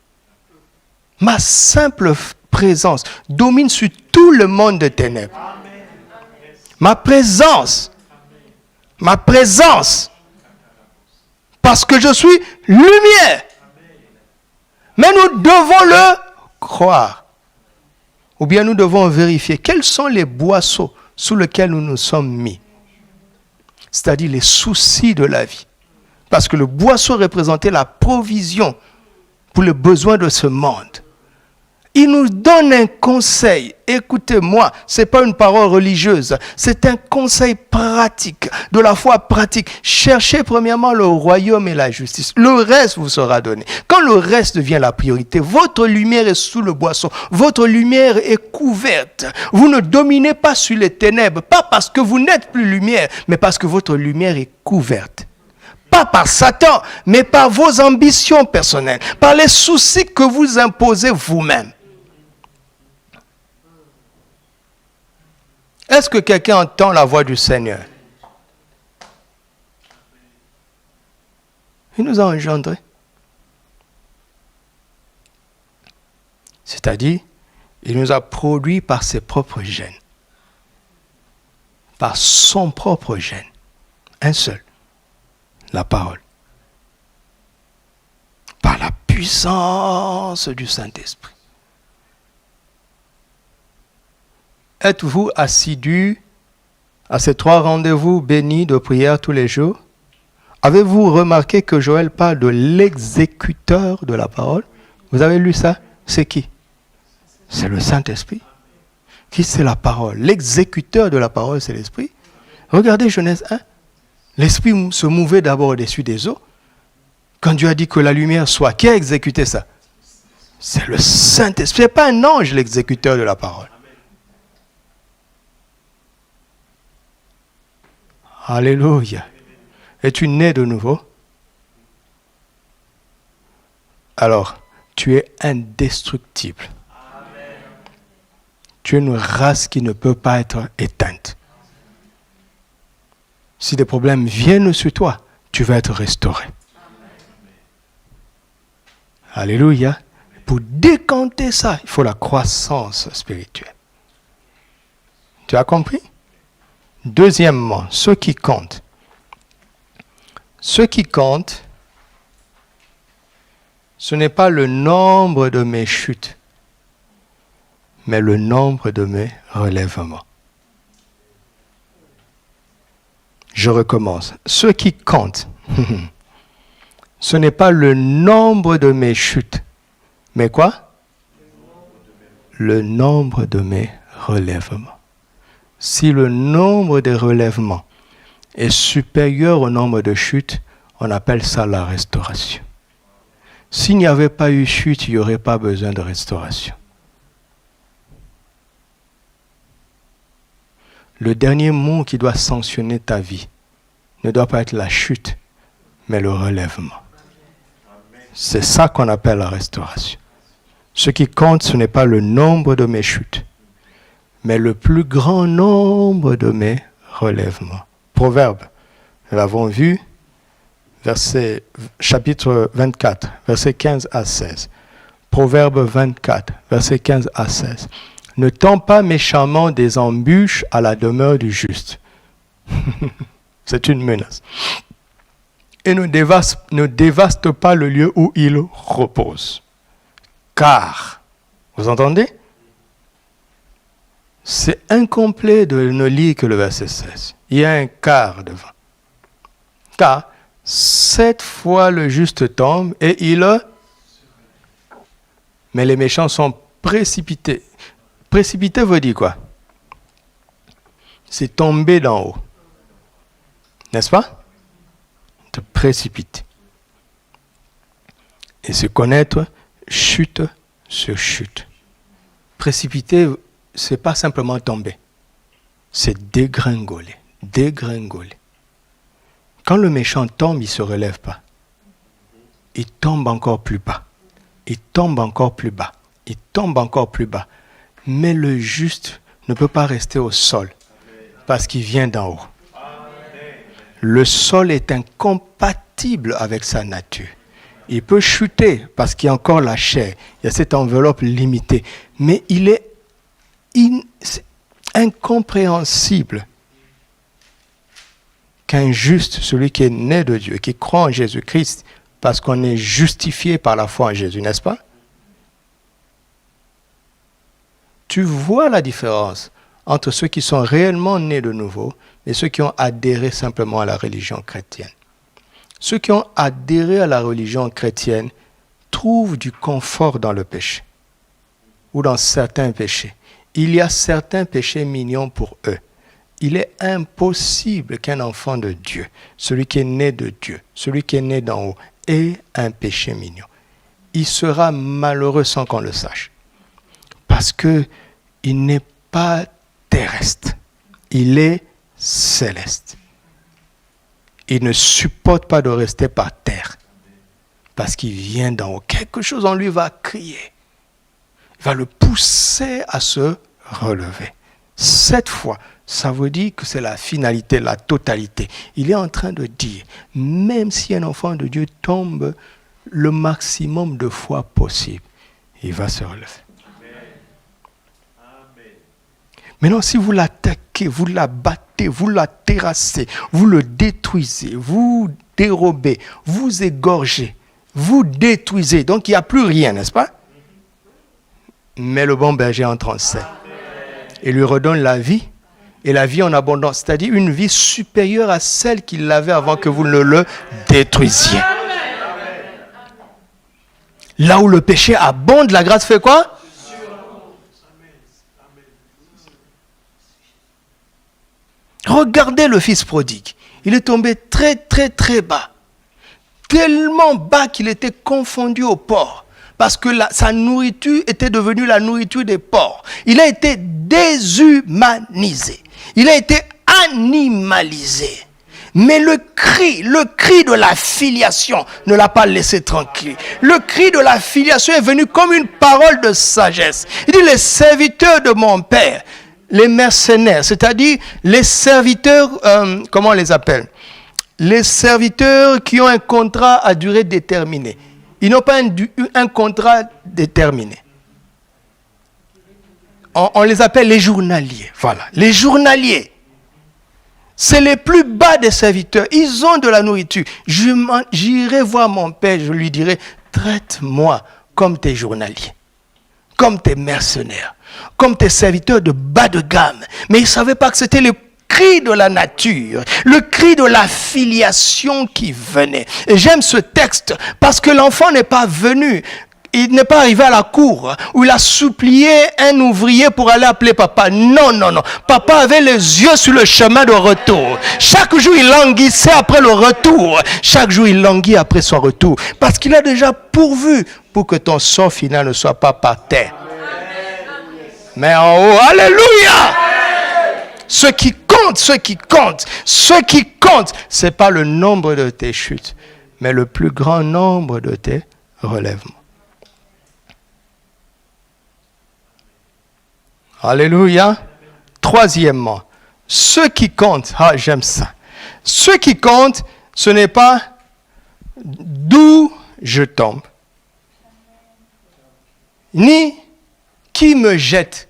[SPEAKER 1] Ma simple présence domine sur tout le monde de ténèbres. Ma présence. Parce que je suis lumière. Mais nous devons le croire. Ou bien nous devons vérifier quels sont les boisseaux sous lesquels nous nous sommes mis. C'est-à-dire les soucis de la vie. Parce que le boisseau représentait la provision pour les besoins de ce monde. Il nous donne un conseil. Écoutez-moi, ce n'est pas une parole religieuse. C'est un conseil pratique, de la foi pratique. Cherchez premièrement le royaume et la justice. Le reste vous sera donné. Quand le reste devient la priorité, votre lumière est sous le boisseau. Votre lumière est couverte. Vous ne dominez pas sur les ténèbres. Pas parce que vous n'êtes plus lumière, mais parce que votre lumière est couverte. Pas par Satan, mais par vos ambitions personnelles, par les soucis que vous imposez vous-même. Est-ce que quelqu'un entend la voix du Seigneur? Il nous a engendrés. C'est-à-dire, il nous a produits par ses propres gènes. Par son propre gène. Un seul. La parole. Par la puissance du Saint-Esprit. Êtes-vous assidus à ces 3 rendez-vous bénis de prière tous les jours, avez-vous remarqué que Joël parle de l'exécuteur de la parole? Vous avez lu ça? C'est qui? C'est le Saint-Esprit. Qui c'est la parole? L'exécuteur de la parole, c'est l'Esprit. Regardez Genèse 1. L'Esprit se mouvait d'abord au-dessus des eaux. Quand Dieu a dit que la lumière soit, qui a exécuté ça? C'est le Saint-Esprit. Ce n'est pas un ange, l'exécuteur de la parole. Alléluia. Es-tu né de nouveau? Alors, tu es indestructible. Tu es une race qui ne peut pas être éteinte. Si des problèmes viennent sur toi, tu vas être restauré. Alléluia. Pour décanter ça, il faut la croissance spirituelle. Tu as compris? Deuxièmement, ce qui compte. Ce qui compte, ce n'est pas le nombre de mes chutes, mais le nombre de mes relèvements. Je recommence. Ce qui compte, ce n'est pas le nombre de mes chutes, mais quoi? Le nombre de mes relèvements. Si le nombre de relèvements est supérieur au nombre de chutes, on appelle ça la restauration. S'il n'y avait pas eu chute, il n'y aurait pas besoin de restauration. Le dernier mot qui doit sanctionner ta vie ne doit pas être la chute, mais le relèvement. C'est ça qu'on appelle la restauration. Ce qui compte, ce n'est pas le nombre de mes chutes, mais le plus grand nombre de mes relèvements. Proverbe, nous l'avons vu, chapitre 24, versets 15 à 16. Proverbe 24, versets 15 à 16. Ne tends pas méchamment des embûches à la demeure du juste. C'est une menace. Et ne dévaste pas le lieu où il repose. Car, vous entendez? C'est incomplet de ne lire que le verset 16. Il y a un car devant. Car 7 fois le juste tombe et mais les méchants sont précipités. Précipiter veut dire quoi? C'est tomber d'en haut. N'est-ce pas? Te précipiter. Et se connaître chute sur chute. Précipiter, c'est pas simplement tomber. C'est dégringoler. Dégringoler. Quand le méchant tombe, il ne se relève pas. Il tombe encore plus bas. Il tombe encore plus bas. Il tombe encore plus bas. Mais le juste ne peut pas rester au sol parce qu'il vient d'en haut. Le sol est incompatible avec sa nature. Il peut chuter parce qu'il y a encore la chair. Il y a cette enveloppe limitée. Mais il est incompréhensible qu'un juste, celui qui est né de Dieu, qui croit en Jésus-Christ, parce qu'on est justifié par la foi en Jésus, n'est-ce pas? Tu vois la différence entre ceux qui sont réellement nés de nouveau et ceux qui ont adhéré simplement à la religion chrétienne. Ceux qui ont adhéré à la religion chrétienne trouvent du confort dans le péché ou dans certains péchés. Il y a certains péchés mignons pour eux. Il est impossible qu'un enfant de Dieu, celui qui est né de Dieu, celui qui est né d'en haut, ait un péché mignon. Il sera malheureux sans qu'on le sache. Parce qu'il n'est pas terrestre. Il est céleste. Il ne supporte pas de rester par terre. Parce qu'il vient d'en haut. Quelque chose en lui va crier. Il va le pousser à se relever. 7 fois, ça veut dire que c'est la finalité, la totalité. Il est en train de dire, même si un enfant de Dieu tombe le maximum de fois possible, il va se relever. Maintenant, si vous l'attaquez, vous l'abattez, vous la terrassez, vous le détruisez, vous dérobez, vous égorgez, vous détruisez, donc il n'y a plus rien, n'est-ce pas? Mais le bon berger entre en scène et lui redonne la vie et la vie en abondance, c'est-à-dire une vie supérieure à celle qu'il avait avant que vous ne le détruisiez. Là où le péché abonde, la grâce fait quoi? Regardez le fils prodigue. Il est tombé très, très, très bas. Tellement bas qu'il était confondu aux porcs. Parce que sa nourriture était devenue la nourriture des porcs. Il a été déshumanisé. Il a été animalisé. Mais le cri de la filiation ne l'a pas laissé tranquille. Le cri de la filiation est venu comme une parole de sagesse. Il dit, les serviteurs de mon père, les mercenaires, c'est-à-dire les serviteurs, comment on les appelle? Les serviteurs qui ont un contrat à durée déterminée. Ils n'ont pas un contrat déterminé. On les appelle les journaliers. Voilà, les journaliers. C'est les plus bas des serviteurs. Ils ont de la nourriture. J'irai voir mon père, je lui dirai, traite-moi comme tes journaliers, comme tes mercenaires, comme tes serviteurs de bas de gamme. Mais ils ne savaient pas que c'était le cri de la nature, le cri de la filiation qui venait. Et j'aime ce texte parce que l'enfant n'est pas venu. Il n'est pas arrivé à la cour où il a supplié un ouvrier pour aller appeler papa. Non, non, non. Papa avait les yeux sur le chemin de retour. Chaque jour, il languissait après le retour. Chaque jour, il languit après son retour. Parce qu'il a déjà pourvu pour que ton sort final ne soit pas par terre. Mais en haut, alléluia! Ce qui compte, ce n'est pas le nombre de tes chutes, mais le plus grand nombre de tes relèvements. Alléluia. Troisièmement, ce qui compte, j'aime ça. Ce qui compte, ce n'est pas d'où je tombe, ni qui me jette.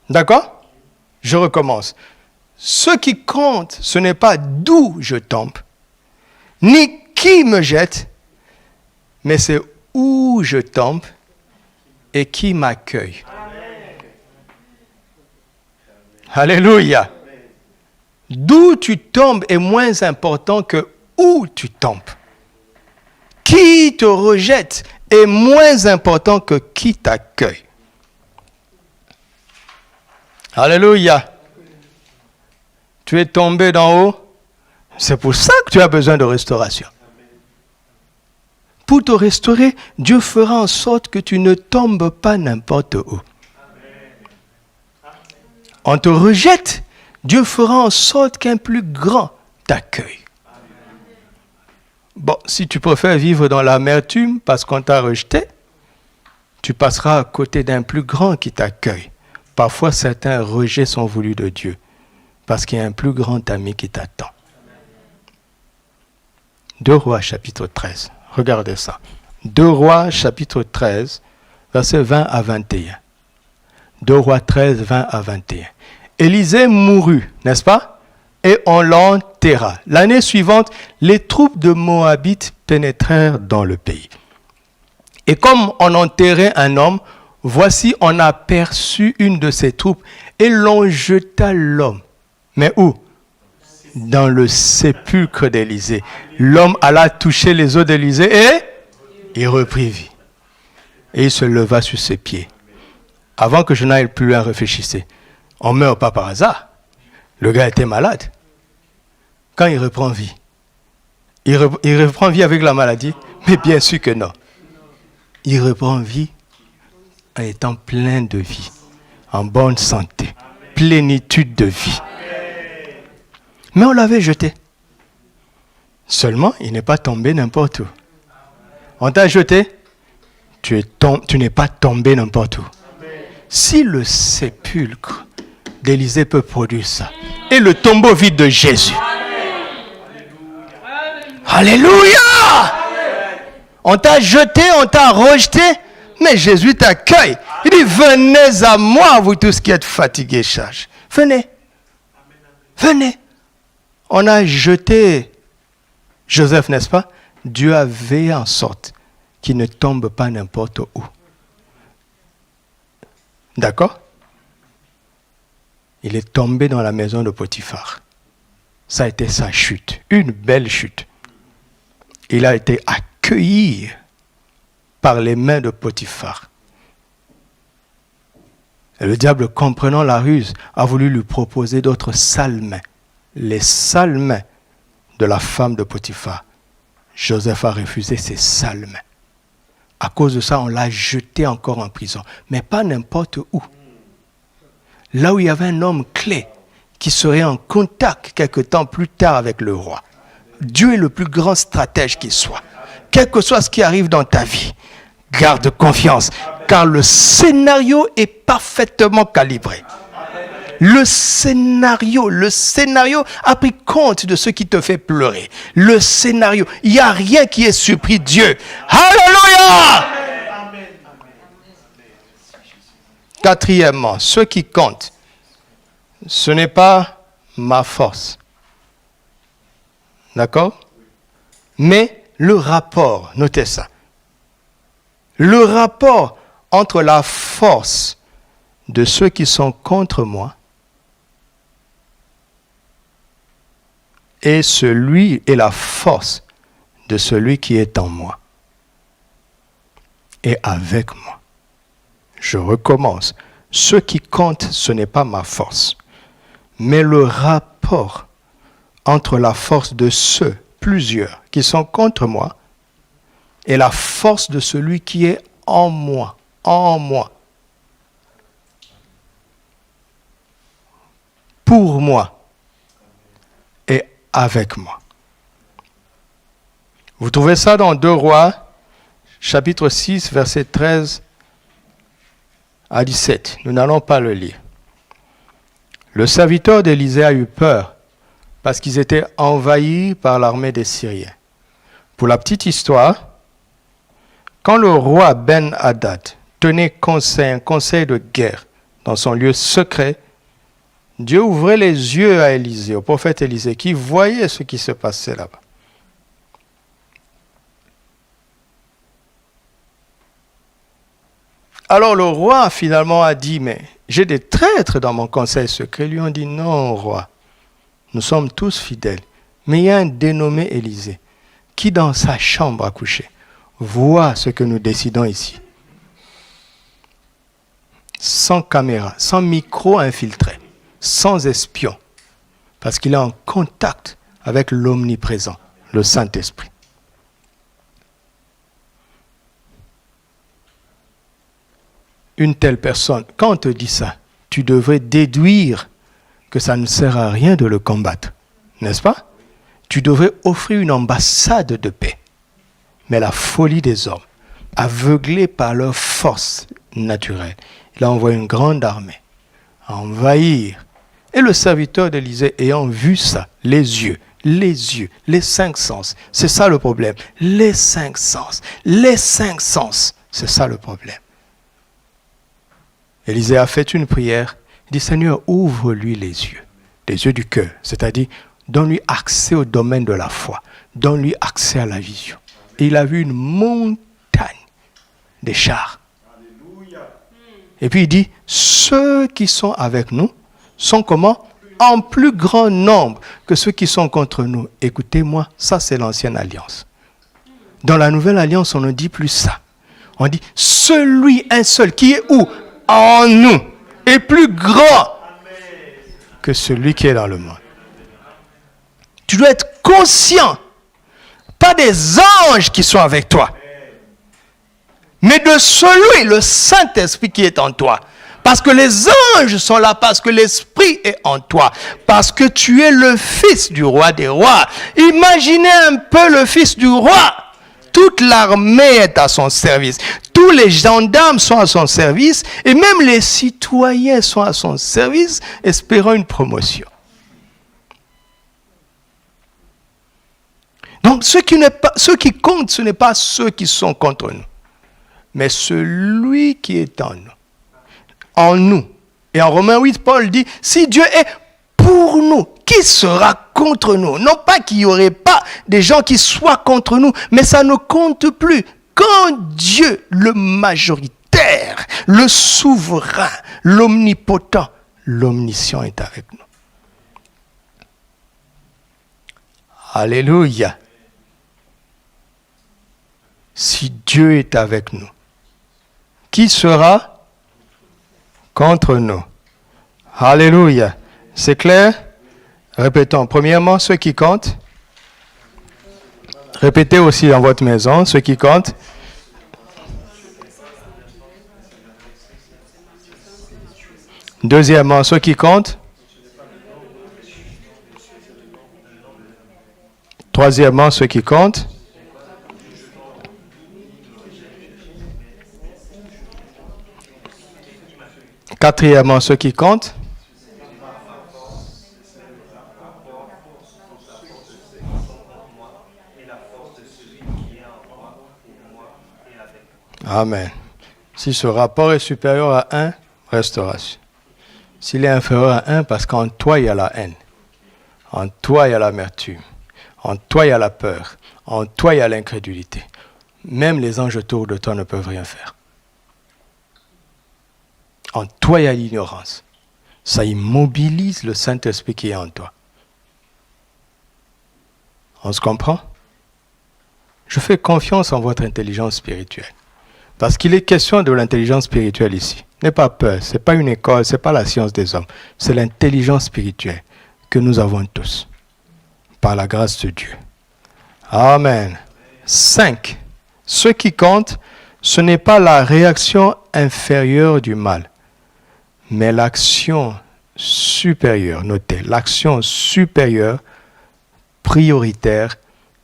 [SPEAKER 1] D'accord? Je recommence. Ce qui compte, ce n'est pas d'où je tombe, ni qui me jette, mais c'est où je tombe et qui m'accueille. Alléluia. D'où tu tombes est moins important que où tu tombes. Qui te rejette est moins important que qui t'accueille. Alléluia. Tu es tombé d'en haut. C'est pour ça que tu as besoin de restauration. Pour te restaurer, Dieu fera en sorte que tu ne tombes pas n'importe où. On te rejette, Dieu fera en sorte qu'un plus grand t'accueille. Bon, si tu préfères vivre dans l'amertume parce qu'on t'a rejeté, tu passeras à côté d'un plus grand qui t'accueille. Parfois, certains rejets sont voulus de Dieu parce qu'il y a un plus grand ami qui t'attend. 2 Rois, chapitre 13. Regardez ça. 2 Rois, chapitre 13, versets 20 à 21. 2 Rois 13, 20 à 21. Élisée mourut, n'est-ce pas? Et on l'enterra. L'année suivante, les troupes de Moabites pénétrèrent dans le pays. Et comme on enterrait un homme, voici, on aperçut une de ces troupes et l'on jeta l'homme. Mais où? Dans le sépulcre d'Élisée. L'homme alla toucher les os d'Élisée et il reprit vie. Et il se leva sur ses pieds. Avant que je n'aille plus loin, réfléchissez. On ne meurt pas par hasard. Le gars était malade. Quand il reprend vie, il reprend vie avec la maladie? Mais bien sûr que non. Il reprend vie en étant plein de vie, en bonne santé, plénitude de vie. Mais on l'avait jeté. Seulement, il n'est pas tombé n'importe où. On t'a jeté, tu n'es pas tombé n'importe où. Si le sépulcre d'Élisée peut produire ça, et le tombeau vide de Jésus. Alléluia! On t'a jeté, on t'a rejeté, mais Jésus t'accueille. Il dit, venez à moi, vous tous qui êtes fatigués, chargés. Venez. Venez. On a jeté Joseph, n'est-ce pas? Dieu a veillé en sorte qu'il ne tombe pas n'importe où. D'accord? il est tombé dans la maison de Potiphar. Ça a été sa chute, une belle chute. Il a été accueilli par les mains de Potiphar. Et le diable, comprenant la ruse, a voulu lui proposer d'autres sales mains. Les sales mains de la femme de Potiphar. Joseph a refusé ces sales mains. À cause de ça, on l'a jeté encore en prison. Mais pas n'importe où. Là où il y avait un homme clé qui serait en contact quelque temps plus tard avec le roi. Dieu est le plus grand stratège qui soit. Quel que soit ce qui arrive dans ta vie, garde confiance, car le scénario est parfaitement calibré. Le scénario a pris compte de ce qui te fait pleurer. Le scénario, il n'y a rien qui est surpris Dieu. Alléluia! Quatrièmement, ce qui compte, ce n'est pas ma force. D'accord? Mais le rapport, notez ça. Le rapport entre la force de ceux qui sont contre moi et la force de celui qui est en moi et avec moi. Je recommence. Ce qui compte, ce n'est pas ma force, mais le rapport entre la force de ceux, plusieurs, qui sont contre moi, et la force de celui qui est en moi, pour moi et avec moi. Vous trouvez ça dans 2 Rois, chapitre 6, versets 13 à 17. Nous n'allons pas le lire. Le serviteur d'Élisée a eu peur parce qu'ils étaient envahis par l'armée des Syriens. Pour la petite histoire, quand le roi Ben-Hadad tenait un conseil de guerre dans son lieu secret, Dieu ouvrait les yeux à Élisée, au prophète Élisée, qui voyait ce qui se passait là-bas. Alors le roi finalement a dit, mais j'ai des traîtres dans mon conseil secret. Ils lui ont dit, non roi, nous sommes tous fidèles. Mais il y a un dénommé Élisée qui dans sa chambre à coucher voit ce que nous décidons ici. Sans caméra, sans micro infiltré, sans espion. Parce qu'il est en contact avec l'omniprésent, le Saint-Esprit. Une telle personne, quand on te dit ça, tu devrais déduire que ça ne sert à rien de le combattre. N'est-ce pas? Tu devrais offrir une ambassade de paix. Mais la folie des hommes, aveuglés par leur force naturelle, il a envoyé une grande armée à envahir. Et le serviteur d'Élisée, ayant vu ça, les yeux, les 5 sens, c'est ça le problème. Les 5 sens, c'est ça le problème. Élisée a fait une prière, il dit, Seigneur, ouvre-lui les yeux du cœur, c'est-à-dire, donne-lui accès au domaine de la foi, donne-lui accès à la vision. Et il a vu une montagne des chars. Alléluia. Et puis il dit, ceux qui sont avec nous sont comment? En plus grand nombre que ceux qui sont contre nous. Écoutez-moi, ça c'est l'ancienne alliance. Dans la nouvelle alliance, on ne dit plus ça. On dit, celui, un seul, qui est où? En nous, est plus grand que celui qui est dans le monde. Tu dois être conscient, pas des anges qui sont avec toi, mais de celui, le Saint-Esprit qui est en toi. Parce que les anges sont là, parce que l'Esprit est en toi, parce que tu es le fils du roi des rois. Imaginez un peu le fils du roi. Toute l'armée est à son service. Tous les gendarmes sont à son service et même les citoyens sont à son service, espérant une promotion. Donc, ce qui compte, ce n'est pas ceux qui sont contre nous, mais celui qui est en nous. Et en Romains 8, Paul dit, si Dieu est pour nous, qui sera contre nous? Non pas qu'il n'y aurait pas des gens qui soient contre nous, mais ça ne compte plus. Quand Dieu, le majoritaire, le souverain, l'omnipotent, l'omniscient est avec nous. Alléluia. Si Dieu est avec nous, qui sera contre nous? Alléluia. C'est clair? Répétons. Premièrement, ceux qui comptent. Répétez aussi dans votre maison, ceux qui comptent. Deuxièmement, ceux qui comptent. Troisièmement, ceux qui comptent. Quatrièmement, ceux qui comptent. Amen. Si ce rapport est supérieur à 1, restauration. S'il est inférieur à 1, parce qu'en toi, il y a la haine. En toi, il y a l'amertume. En toi, il y a la peur. En toi, il y a l'incrédulité. Même les anges autour de toi ne peuvent rien faire. En toi, il y a l'ignorance. Ça immobilise le Saint-Esprit qui est en toi. On se comprend? Je fais confiance en votre intelligence spirituelle. Parce qu'il est question de l'intelligence spirituelle ici. N'aie pas peur, ce n'est pas une école, ce n'est pas la science des hommes. C'est l'intelligence spirituelle que nous avons tous, par la grâce de Dieu. Amen. 5. Ce qui compte, ce n'est pas la réaction inférieure du mal, mais l'action supérieure, notez, l'action supérieure, prioritaire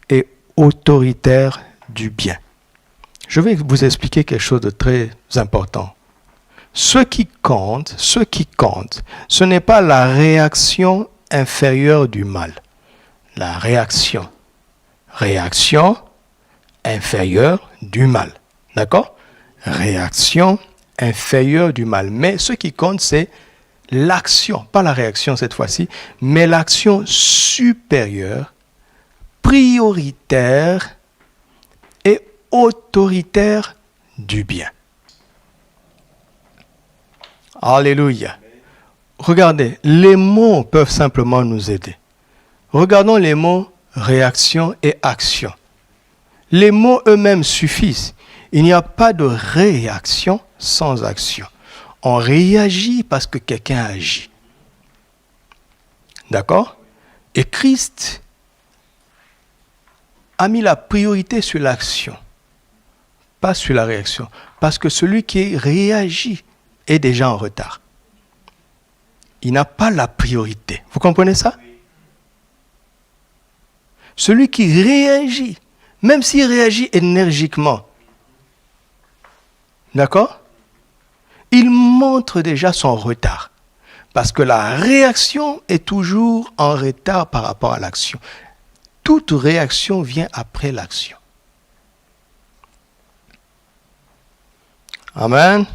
[SPEAKER 1] et autoritaire du bien. Je vais vous expliquer quelque chose de très important. Ce qui compte, ce n'est pas la réaction inférieure du mal. La réaction inférieure du mal. D'accord? Réaction inférieure du mal. Mais ce qui compte, c'est l'action, pas la réaction cette fois-ci, mais l'action supérieure, prioritaire et autoritaire du bien. Alléluia. Regardez, les mots peuvent simplement nous aider. Regardons les mots réaction et action. Les mots eux-mêmes suffisent. Il n'y a pas de réaction sans action. On réagit parce que quelqu'un agit. D'accord? Et Christ a mis la priorité sur l'action, pas sur la réaction. Parce que celui qui réagit est déjà en retard. Il n'a pas la priorité. Vous comprenez ça? Celui qui réagit, même s'il réagit énergiquement, d'accord? Il montre déjà son retard. Parce que la réaction est toujours en retard par rapport à l'action. Toute réaction vient après l'action. Amen.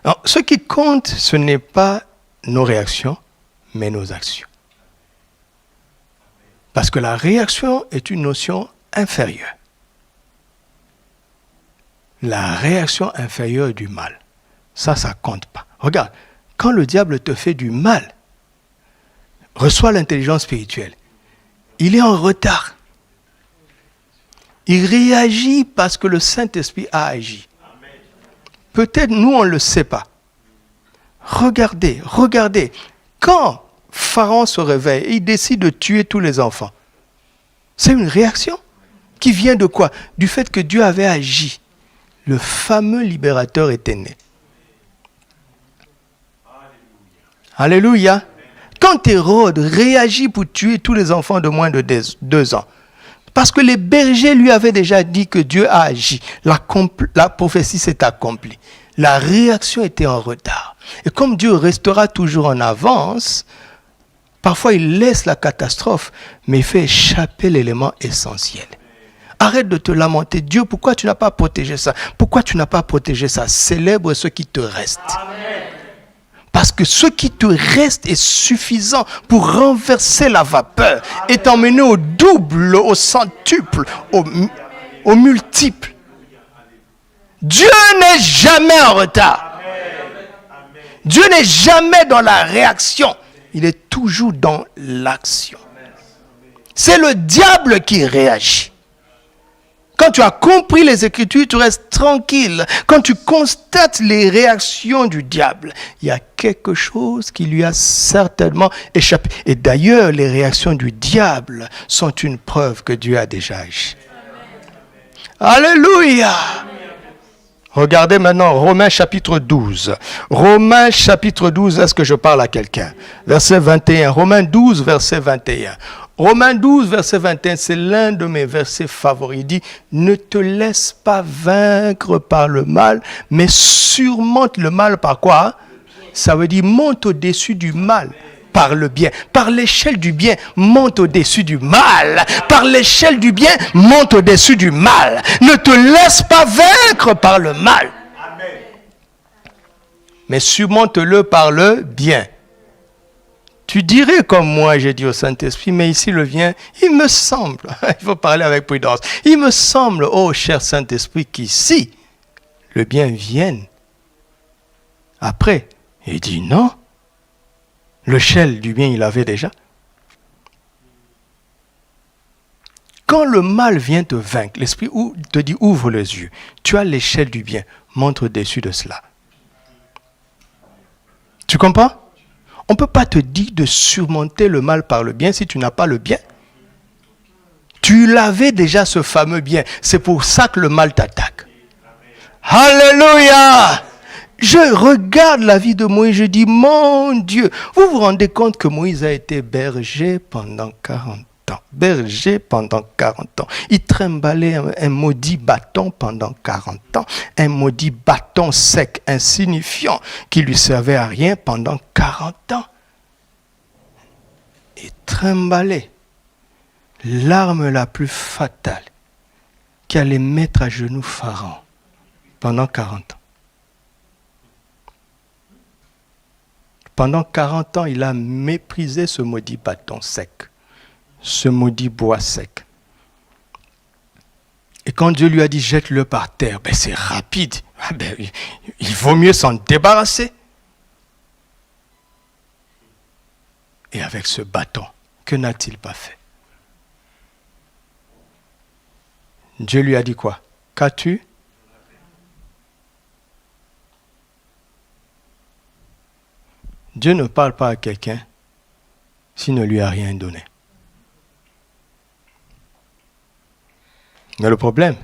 [SPEAKER 1] Alors, ce qui compte, ce n'est pas nos réactions, mais nos actions. Parce que la réaction est une notion inférieure. La réaction inférieure du mal. Ça compte pas. Regarde, quand le diable te fait du mal, reçoit l'intelligence spirituelle, il est en retard. Il réagit parce que le Saint-Esprit a agi. Peut-être nous, on ne le sait pas. Regardez. Quand Pharaon se réveille et il décide de tuer tous les enfants, c'est une réaction qui vient de quoi? Du fait que Dieu avait agi. Le fameux libérateur était né. Alléluia. Quand Hérode réagit pour tuer tous les enfants de moins de 2 ans, parce que les bergers lui avaient déjà dit que Dieu a agi, la prophétie s'est accomplie. La réaction était en retard. Et comme Dieu restera toujours en avance, parfois il laisse la catastrophe, mais il fait échapper l'élément essentiel. Arrête de te lamenter. Dieu, pourquoi tu n'as pas protégé ça? Pourquoi tu n'as pas protégé ça? Célèbre ce qui te reste. Amen. Parce que ce qui te reste est suffisant pour renverser la vapeur et t'emmener au double, au centuple, au multiple. Dieu n'est jamais en retard. Dieu n'est jamais dans la réaction. Il est toujours dans l'action. C'est le diable qui réagit. Quand tu as compris les Écritures, tu restes tranquille. Quand tu constates les réactions du diable, il y a quelque chose qui lui a certainement échappé. Et d'ailleurs, les réactions du diable sont une preuve que Dieu a déjà agi. Alléluia! Regardez maintenant Romains chapitre 12. Romains chapitre 12, est-ce que je parle à quelqu'un? Verset 21. Romains 12, verset 21. Romains 12, verset 21, c'est l'un de mes versets favoris. Il dit, ne te laisse pas vaincre par le mal, mais surmonte le mal par quoi? Ça veut dire monte au-dessus du mal. Par le bien. Par l'échelle du bien, monte au-dessus du mal. Par l'échelle du bien, monte au-dessus du mal. Ne te laisse pas vaincre par le mal. Amen. Mais surmonte-le par le bien. Tu dirais comme moi, j'ai dit au Saint-Esprit, mais ici le bien, il me semble, il faut parler avec prudence, il me semble, oh cher Saint-Esprit, qu'ici, le bien vienne après. Il dit non. L'échelle du bien, il avait déjà. Quand le mal vient te vaincre, l'esprit te dit ouvre les yeux. Tu as l'échelle du bien, monte au-dessus de cela. Tu comprends? On ne peut pas te dire de surmonter le mal par le bien si tu n'as pas le bien. Tu l'avais déjà ce fameux bien. C'est pour ça que le mal t'attaque. Alléluia! Je regarde la vie de Moïse, je dis, mon Dieu, vous vous rendez compte que Moïse a été berger pendant 40 ans. Berger pendant 40 ans. Il trimbalait un maudit bâton pendant 40 ans. Un maudit bâton sec, insignifiant, qui lui servait à rien pendant 40 ans. Il trimbalait l'arme la plus fatale qui allait mettre à genoux Pharaon pendant 40 ans. Pendant 40 ans, il a méprisé ce maudit bâton sec, ce maudit bois sec. Et quand Dieu lui a dit, jette-le par terre, ben c'est rapide. Il vaut mieux s'en débarrasser. Et avec ce bâton, que n'a-t-il pas fait? Dieu lui a dit quoi? Qu'as-tu? Dieu ne parle pas à quelqu'un s'il ne lui a rien donné. Mais le problème,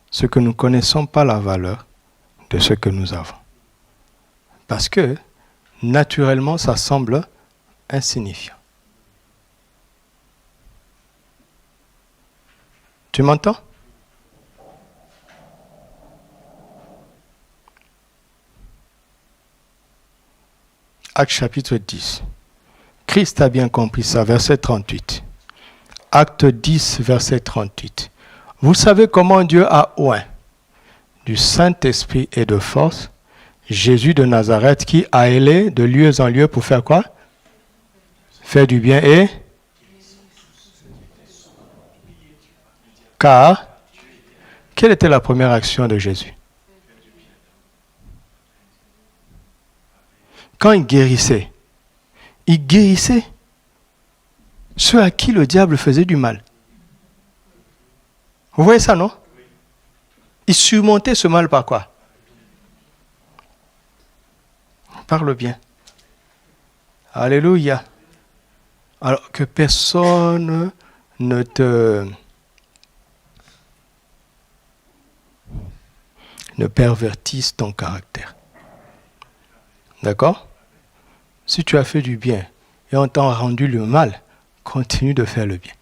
[SPEAKER 1] c'est que nous ne connaissons pas la valeur de ce que nous avons. Parce que, naturellement, ça semble insignifiant. Tu m'entends? Acte chapitre 10. Christ a bien compris ça, verset 38. Acte 10, verset 38. Vous savez comment Dieu a oint du Saint-Esprit et de force Jésus de Nazareth qui a allé de lieu en lieu pour faire quoi? Faire du bien et... Car, quelle était la première action de Jésus? Quand il guérissait ceux à qui le diable faisait du mal. Vous voyez ça, non? Il surmontait ce mal par quoi? Par le bien. Alléluia. Alors que personne ne pervertisse ton caractère. D'accord? Si tu as fait du bien et on t'a rendu le mal, continue de faire le bien.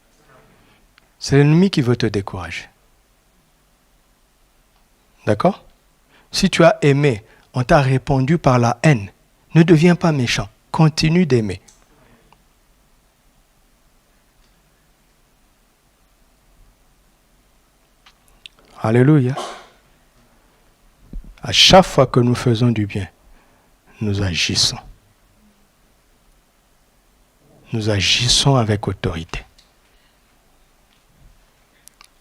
[SPEAKER 1] C'est l'ennemi qui veut te décourager. D'accord? Si tu as aimé, on t'a répondu par la haine, ne deviens pas méchant, continue d'aimer. Alléluia. À chaque fois que nous faisons du bien, nous agissons. Nous agissons avec autorité.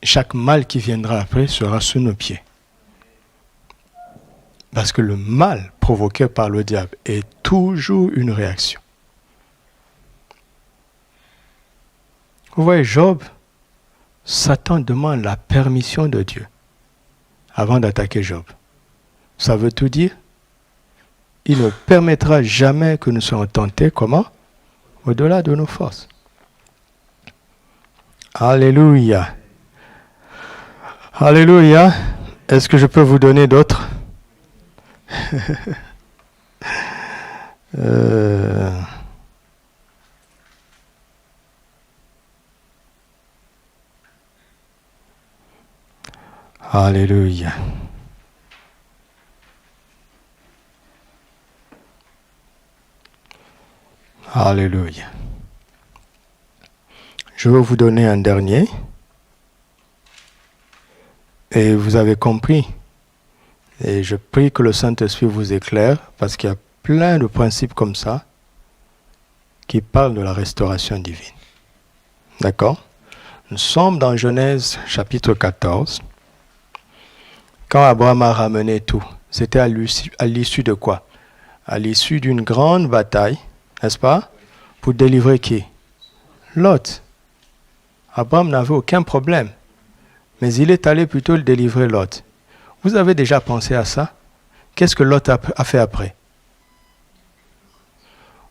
[SPEAKER 1] Chaque mal qui viendra après sera sous nos pieds. Parce que le mal provoqué par le diable est toujours une réaction. Vous voyez, Job, Satan demande la permission de Dieu avant d'attaquer Job. Ça veut tout dire? Il ne permettra jamais que nous soyons tentés, comment? Au-delà de nos forces. Alléluia. Alléluia. Est-ce que je peux vous donner d'autres? Alléluia. Alléluia. Je vais vous donner un dernier. Et vous avez compris. Et je prie que le Saint-Esprit vous éclaire, parce qu'il y a plein de principes comme ça qui parlent de la restauration divine. D'accord? Nous sommes dans Genèse chapitre 14. Quand Abraham a ramené tout, c'était à l'issue de quoi? À l'issue d'une grande bataille, n'est-ce pas? Pour délivrer qui? Lot. Abraham n'avait aucun problème. Mais il est allé plutôt le délivrer Lot. Vous avez déjà pensé à ça? Qu'est-ce que Lot a fait après?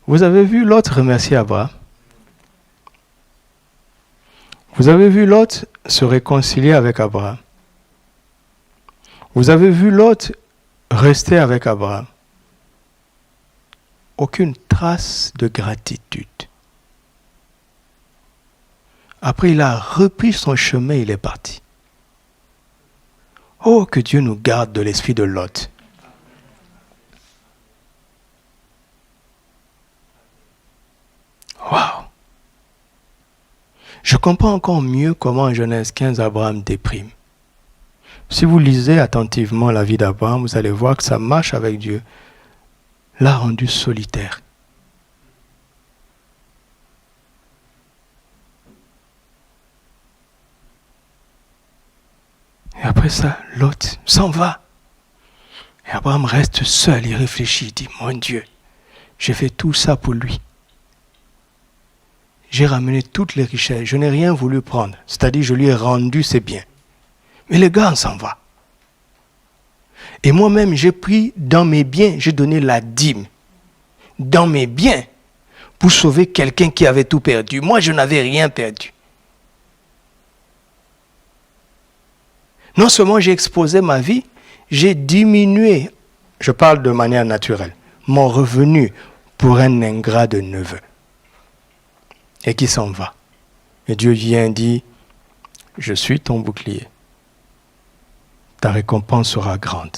[SPEAKER 1] Vous avez vu Lot remercier Abraham? Vous avez vu Lot se réconcilier avec Abraham? Vous avez vu Lot rester avec Abraham? Aucune trace de gratitude. Après, il a repris son chemin, il est parti. Oh, que Dieu nous garde de l'esprit de Lot. Waouh! Je comprends encore mieux comment en Genèse 15, Abraham déprime. Si vous lisez attentivement la vie d'Abraham, vous allez voir que sa marche avec Dieu l'a rendu solitaire. Et après ça, Lot s'en va. Et Abraham reste seul, il réfléchit, il dit, mon Dieu, j'ai fait tout ça pour lui. J'ai ramené toutes les richesses, je n'ai rien voulu prendre. C'est-à-dire, je lui ai rendu ses biens. Mais le gars, on s'en va. Et moi-même, j'ai pris dans mes biens, j'ai donné la dîme. Dans mes biens, pour sauver quelqu'un qui avait tout perdu. Moi, je n'avais rien perdu. Non seulement j'ai exposé ma vie, j'ai diminué, je parle de manière naturelle, mon revenu pour un ingrat de neveu. Et qui s'en va. Et Dieu vient et dit, je suis ton bouclier. Ta récompense sera grande.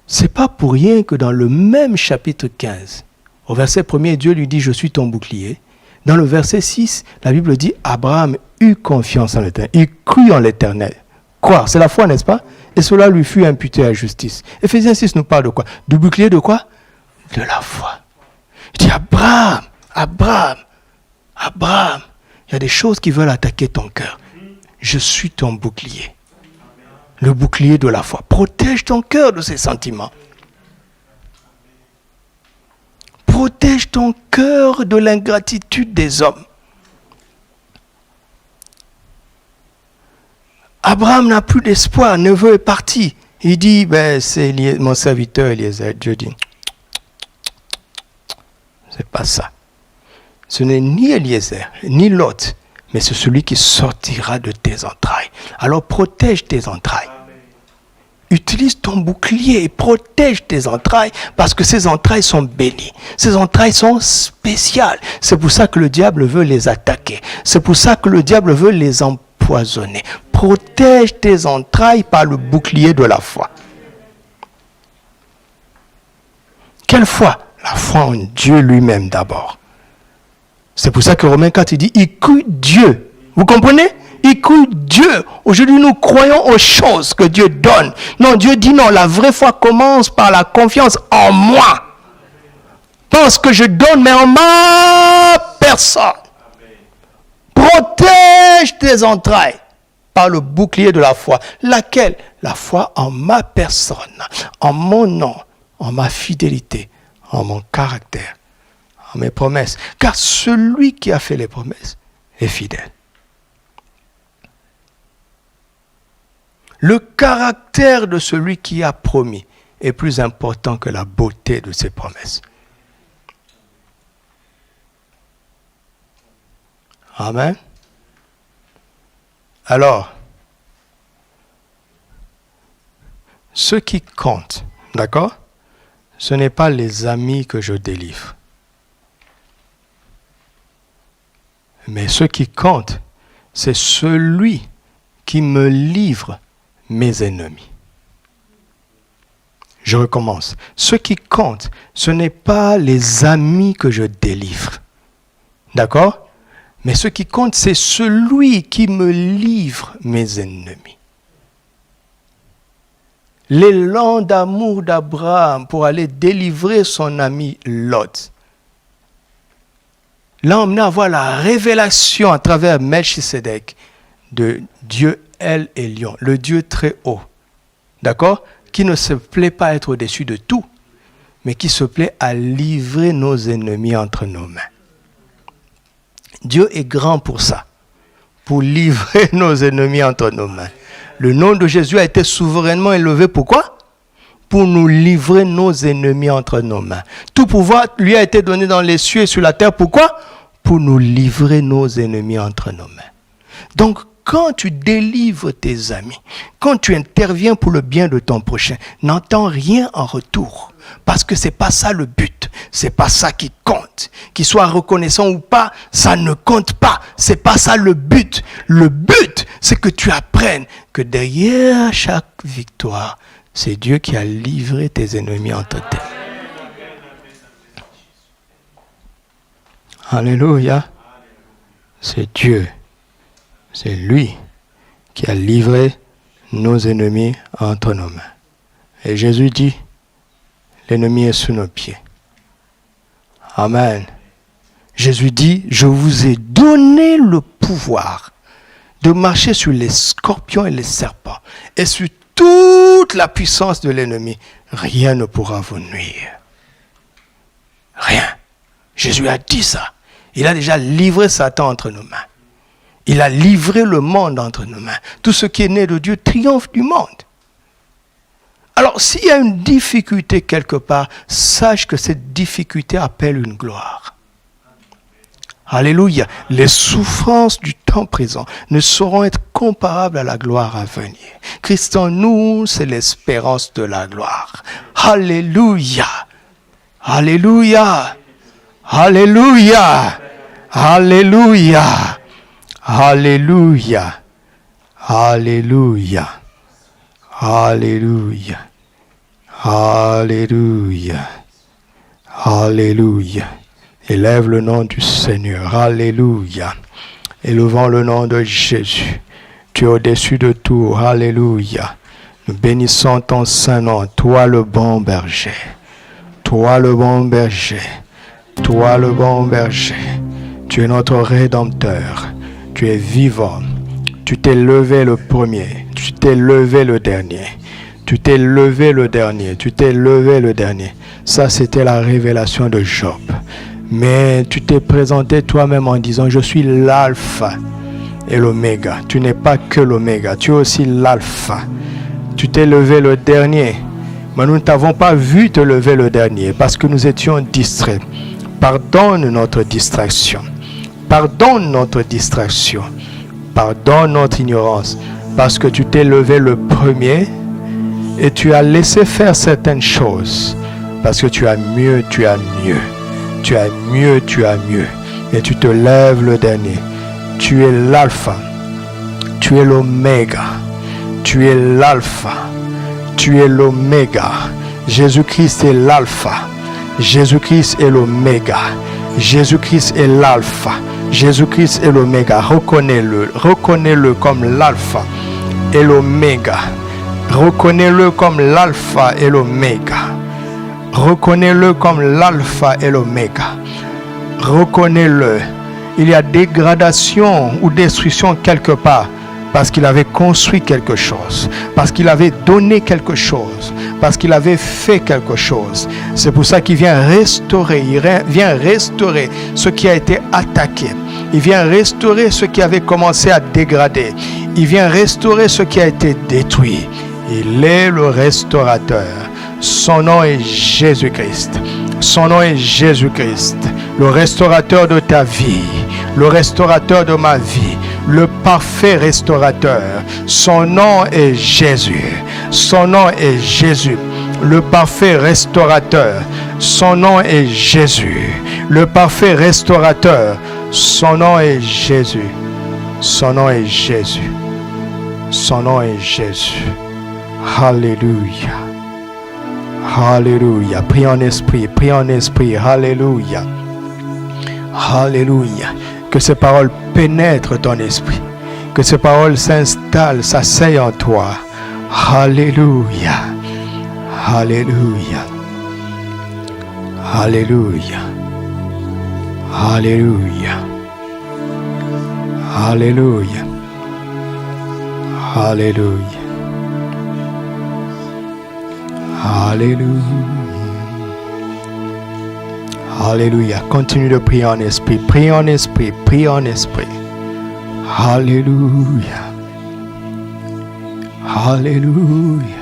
[SPEAKER 1] C'est pas pour rien que dans le même chapitre 15, au verset 1er, Dieu lui dit, je suis ton bouclier. Dans le verset 6, la Bible dit, Abraham eut confiance en l'Éternel. Il crut en l'Éternel. Croire, c'est la foi, n'est-ce pas? Et cela lui fut imputé à justice. Éphésiens 6 nous parle de quoi? Du bouclier de quoi? De la foi. Il dit, Abraham, il y a des choses qui veulent attaquer ton cœur. Je suis ton bouclier. Le bouclier de la foi. Protège ton cœur de ces sentiments. Protège ton cœur de l'ingratitude des hommes. Abraham n'a plus d'espoir, neveu est parti. Il dit, c'est mon serviteur Eliezer. Dieu dit, c'est pas ça. Ce n'est ni Eliezer, ni Lot, mais c'est celui qui sortira de tes entrailles. Alors protège tes entrailles. Utilise ton bouclier et protège tes entrailles parce que ces entrailles sont bénies. Ces entrailles sont spéciales. C'est pour ça que le diable veut les attaquer. C'est pour ça que le diable veut les empoisonner. Protège tes entrailles par le bouclier de la foi. Quelle foi? La foi en Dieu lui-même d'abord. C'est pour ça que Romains 4 il dit, il crut Dieu. Vous comprenez? Il crut Dieu. Aujourd'hui, nous croyons aux choses que Dieu donne. Non, Dieu dit non, la vraie foi commence par la confiance en moi. Pense que je donne, mais en ma personne. Protège tes entrailles par le bouclier de la foi. Laquelle? La foi en ma personne, en mon nom, en ma fidélité, en mon caractère, en mes promesses. Car celui qui a fait les promesses est fidèle. Le caractère de celui qui a promis est plus important que la beauté de ses promesses. Amen. Alors, ce qui compte, d'accord, ce n'est pas les amis que je délivre. Mais ce qui compte, c'est celui qui me livre mes ennemis. Je recommence. Ce qui compte, ce n'est pas les amis que je délivre. D'accord? Mais ce qui compte, c'est celui qui me livre mes ennemis. L'élan d'amour d'Abraham pour aller délivrer son ami Lot l'a emmené à voir la révélation à travers Melchisedec de Dieu El Elyon, le Dieu très haut, d'accord, qui ne se plaît pas à être au-dessus de tout, mais qui se plaît à livrer nos ennemis entre nos mains. Dieu est grand pour ça, pour livrer nos ennemis entre nos mains. Le nom de Jésus a été souverainement élevé, pourquoi? Pour nous livrer nos ennemis entre nos mains. Tout pouvoir lui a été donné dans les cieux et sur la terre, pourquoi? Pour nous livrer nos ennemis entre nos mains. Donc, quand tu délivres tes amis, quand tu interviens pour le bien de ton prochain, n'entends rien en retour. Parce que ce n'est pas ça le but. Ce n'est pas ça qui compte. Qu'il soit reconnaissant ou pas, ça ne compte pas. Ce n'est pas ça le but. Le but, c'est que tu apprennes que derrière chaque victoire, c'est Dieu qui a livré tes ennemis entre tes mains. Alléluia. C'est Dieu. C'est lui qui a livré nos ennemis entre nos mains. Et Jésus dit, l'ennemi est sous nos pieds. Amen. Jésus dit, je vous ai donné le pouvoir de marcher sur les scorpions et les serpents et sur toute la puissance de l'ennemi. Rien ne pourra vous nuire. Rien. Jésus a dit ça. Il a déjà livré Satan entre nos mains. Il a livré le monde entre nos mains. Tout ce qui est né de Dieu triomphe du monde. Alors, s'il y a une difficulté quelque part, sache que cette difficulté appelle une gloire. Alléluia. Les souffrances du temps présent ne sauront être comparables à la gloire à venir. Christ en nous, c'est l'espérance de la gloire. Alléluia. Alléluia. Alléluia. Alléluia. Alléluia. Alléluia. Alléluia. Alléluia. Alléluia. Élève le nom du Seigneur. Alléluia. Élevons le nom de Jésus. Tu es au-dessus de tout. Alléluia. Nous bénissons ton saint nom. Toi le bon berger. Toi le bon berger. Toi le bon berger. Tu es notre Rédempteur. Tu es vivant. Tu t'es levé le premier. Tu t'es levé le dernier. Tu t'es levé le dernier. Tu t'es levé le dernier. Ça, c'était la révélation de Job. Mais tu t'es présenté toi-même en disant, je suis l'alpha et l'oméga. Tu n'es pas que l'oméga. Tu es aussi l'alpha. Tu t'es levé le dernier. Mais nous ne t'avons pas vu te lever le dernier parce que nous étions distraits. Pardonne notre distraction. Pardonne notre distraction. Pardonne notre ignorance. Parce que tu t'es levé le premier et tu as laissé faire certaines choses. Parce que tu as mieux, tu as mieux. Tu as mieux, tu as mieux. Et tu te lèves le dernier. Tu es l'alpha. Tu es l'oméga. Tu es l'alpha. Tu es l'oméga. Jésus-Christ est l'alpha. Jésus-Christ est l'oméga. Jésus-Christ est l'alpha. Jésus-Christ est l'oméga. Reconnais-le. Reconnais-le comme l'alpha et l'oméga. Reconnais-le comme l'alpha et l'oméga. Reconnais-le comme l'alpha et l'oméga. Reconnais-le. Il y a dégradation ou destruction quelque part. parce qu'il avait construit quelque chose, parce qu'il avait donné quelque chose, parce qu'il avait fait quelque chose. C'est pour ça qu'il vient restaurer, ce qui a été attaqué. Il vient restaurer ce qui avait commencé à dégrader. Il vient restaurer ce qui a été détruit. Il est le restaurateur. Son nom est Jésus-Christ. Son nom est Jésus-Christ, le restaurateur de ta vie, le restaurateur de ma vie, le parfait restaurateur. Son nom est Jésus. Son nom est Jésus, le parfait restaurateur. Son nom est Jésus, le parfait restaurateur. Son nom est Jésus. Son nom est Jésus. Son nom est Jésus. Alléluia. Alléluia. Prie en esprit, prie en esprit. Alléluia. Alléluia. Que ces paroles pénètrent ton esprit. Que ces paroles s'installent, s'asseyent en toi. Alléluia. Alléluia. Alléluia. Alléluia. Alléluia. Alléluia. Alléluia. Alléluia. Continue de prier en esprit. Prie en esprit. Prie en esprit. Alléluia. Alléluia.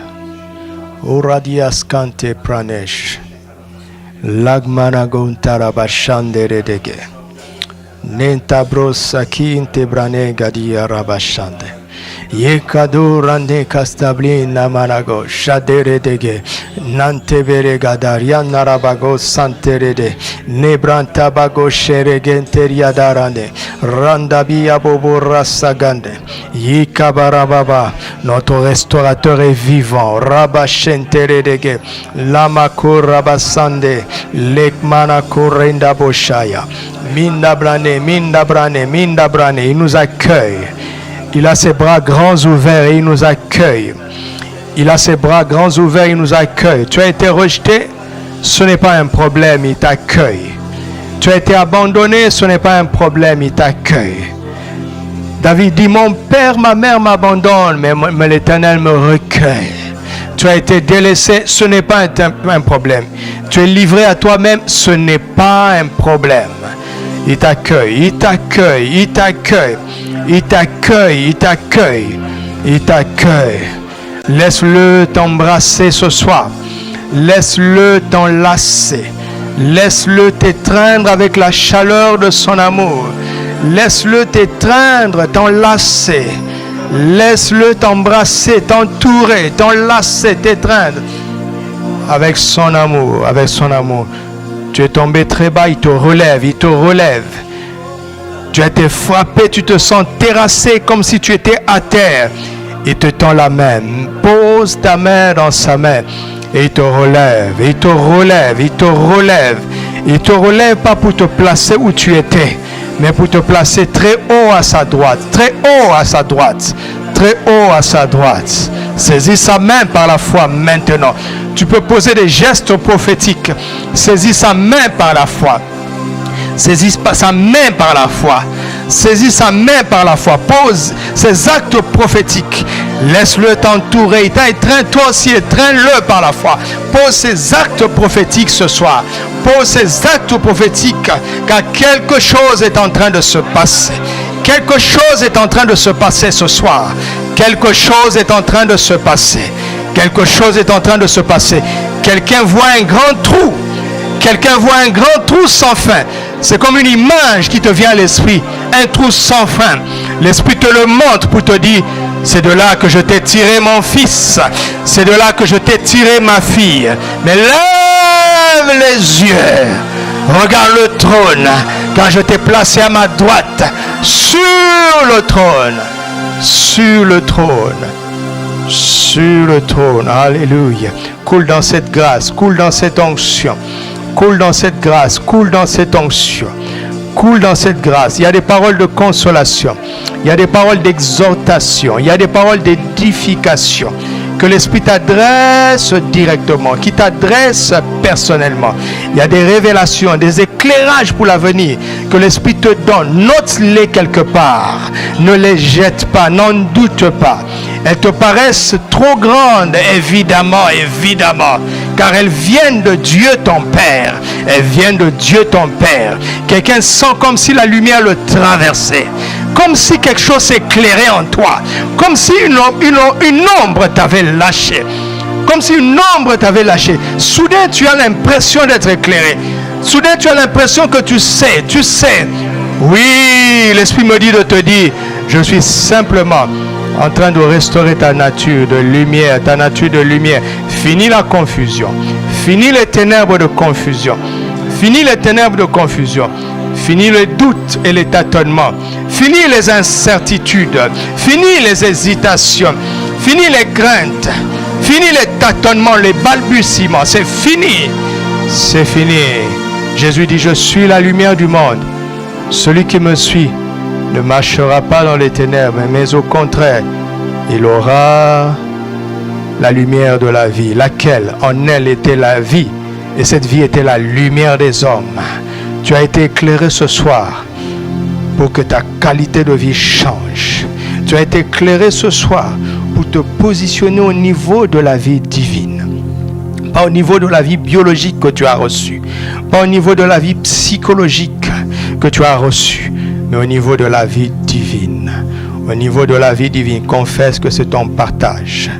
[SPEAKER 1] Oradias kante pranesh. Lagmanagon tarabashandere dege. Nentabros sakinte brane gadia rabashande. Yekado rande kastabli namanago shadere dege nantebere gadaria narabago santerede nebrantabago sheregenteria darande randabia bobo rasagande yikabarababa. Notre restaurateur est vivant. Rabashentere dege lamako rabasande lekmanako renda boshaya mindabrane mindabrane mindabrane. Il nous accueille. Il a ses bras grands ouverts et il nous accueille. Il a ses bras grands ouverts et il nous accueille. Tu as été rejeté, ce n'est pas un problème, il t'accueille. Tu as été abandonné, ce n'est pas un problème, il t'accueille. David dit, mon père, ma mère m'abandonnent, mais l'Éternel me recueille. Tu as été délaissé, ce n'est pas un problème. Tu es livré à toi-même, ce n'est pas un problème. Il t'accueille, il t'accueille, il t'accueille. Il t'accueille, il t'accueille, il t'accueille. Laisse-le t'embrasser ce soir. Laisse-le t'enlacer. Laisse-le t'étreindre avec la chaleur de son amour. Laisse-le t'étreindre, t'enlacer. Laisse-le t'embrasser, t'entourer, t'enlacer, t'étreindre. Avec son amour, avec son amour. Tu es tombé très bas, il te relève, il te relève. Tu as été frappé, tu te sens terrassé comme si tu étais à terre. Il te tend la main. Pose ta main dans sa main. Et il te relève, il te relève, il te relève. Il te relève pas pour te placer où tu étais, mais pour te placer très haut à sa droite. Très haut à sa droite. Très haut à sa droite. Saisis sa main par la foi maintenant. Tu peux poser des gestes prophétiques. Saisis sa main par la foi. Saisis sa main par la foi. Saisis sa main par la foi. Pose ses actes prophétiques. Laisse-le t'entourer. Il t'a étreint, toi aussi, étreins-le par la foi. Pose ses actes prophétiques ce soir. Pose ses actes prophétiques, car quelque chose est en train de se passer. Quelque chose est en train de se passer ce soir. Quelque chose est en train de se passer. Quelque chose est en train de se passer. Quelqu'un voit un grand trou. Quelqu'un voit un grand trou sans fin. C'est comme une image qui te vient à l'esprit. Un trou sans fin. L'esprit te le montre pour te dire, c'est de là que je t'ai tiré mon fils. C'est de là que je t'ai tiré ma fille. Mais lève les yeux. Regarde le trône. Car je t'ai placé à ma droite. Sur le trône. Sur le trône. Sur le trône. Alléluia. Coule dans cette grâce. Coule dans cette onction. Coule dans cette grâce, coule dans cette onction, coule dans cette grâce. Il y a des paroles de consolation, il y a des paroles d'exhortation, il y a des paroles d'édification Que l'Esprit t'adresse directement, qui t'adresse personnellement. Il y a des révélations, des éclairages pour l'avenir que l'Esprit te donne. Note-les quelque part. Ne les jette pas, n'en doute pas. Elles te paraissent trop grandes, évidemment, car elles viennent de Dieu ton Père. Elles viennent de Dieu ton Père. Quelqu'un sent comme si la lumière le traversait, comme si quelque chose s'éclairait en toi, comme si une ombre t'avait lâché, comme si une ombre t'avait lâché. Soudain, tu as l'impression d'être éclairé. Soudain, tu as l'impression que tu sais. Oui, l'Esprit me dit de te dire, je suis simplement en train de restaurer ta nature de lumière, Fini la confusion. Fini les ténèbres de confusion. Fini les doutes et les tâtonnements. Fini les incertitudes. Fini les hésitations. Fini les craintes. Fini les tâtonnements, les balbutiements. C'est fini. Jésus dit, je suis la lumière du monde. Celui qui me suit ne marchera pas dans les ténèbres, mais au contraire, il aura la lumière de la vie, laquelle en elle était la vie, et cette vie était la lumière des hommes. Tu as été éclairé ce soir pour que ta qualité de vie change. Tu as été éclairé ce soir pour te positionner au niveau de la vie divine. Pas au niveau de la vie biologique que tu as reçue, pas au niveau de la vie psychologique que tu as reçue, mais au niveau de la vie divine. Au niveau de la vie divine, confesse que c'est ton partage.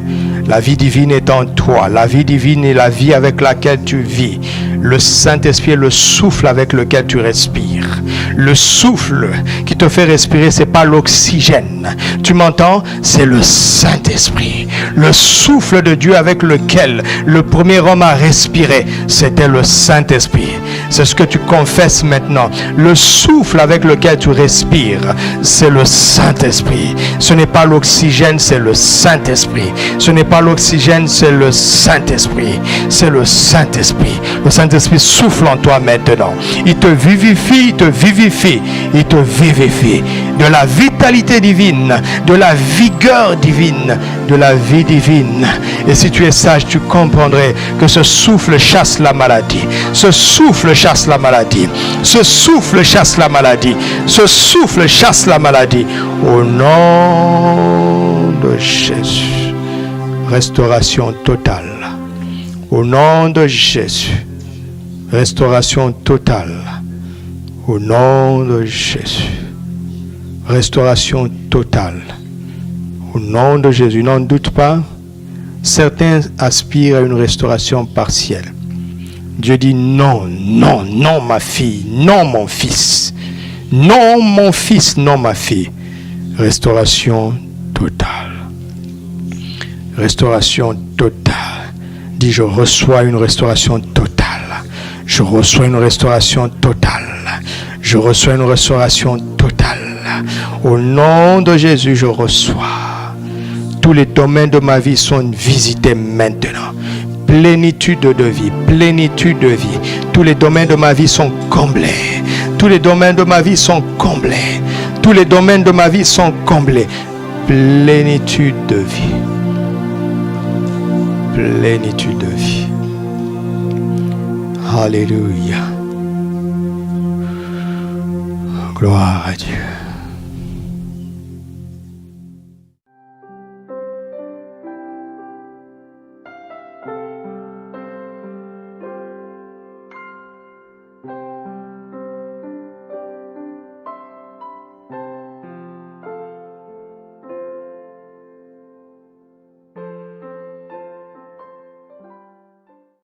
[SPEAKER 1] La vie divine est en toi. La vie divine est la vie avec laquelle tu vis. Le Saint-Esprit est le souffle avec lequel tu respires. Le souffle qui te fait respirer, c'est pas l'oxygène. Tu m'entends? C'est le Saint-Esprit. Le souffle de Dieu avec lequel le premier homme a respiré, c'était le Saint-Esprit. C'est ce que tu confesses maintenant. Le souffle avec lequel tu respires, c'est le Saint-Esprit. Ce n'est pas l'oxygène, c'est le Saint-Esprit. Ce n'est pas l'oxygène, c'est le Saint-Esprit. C'est le Saint-Esprit. Le Saint-Esprit souffle en toi maintenant. Il te vivifie, De la vitalité divine, de la vigueur divine, de la vie divine. Et si tu es sage, tu comprendrais que ce souffle chasse la maladie. Ce souffle chasse la maladie. Ce souffle chasse la maladie. Ce souffle chasse la maladie. Au nom de Jésus. Restauration totale. Au nom de Jésus. Restauration totale. Au nom de Jésus. Restauration totale. Au nom de Jésus. N'en doute pas. Certains aspirent à une restauration partielle. Dieu dit non, non, non ma fille, non mon fils. Non mon fils, non ma fille. Restauration totale. Restauration totale. Dis, je reçois une restauration totale. Je reçois une restauration totale. Je reçois une restauration totale. Au nom de Jésus, je reçois. Tous les domaines de ma vie sont visités maintenant. Plénitude de vie, plénitude de vie. Tous les domaines de ma vie sont comblés. Tous les domaines de ma vie sont comblés. Tous les domaines de ma vie sont comblés. Plénitude de vie. Plénitude de vie. Alléluia. Gloire à Dieu.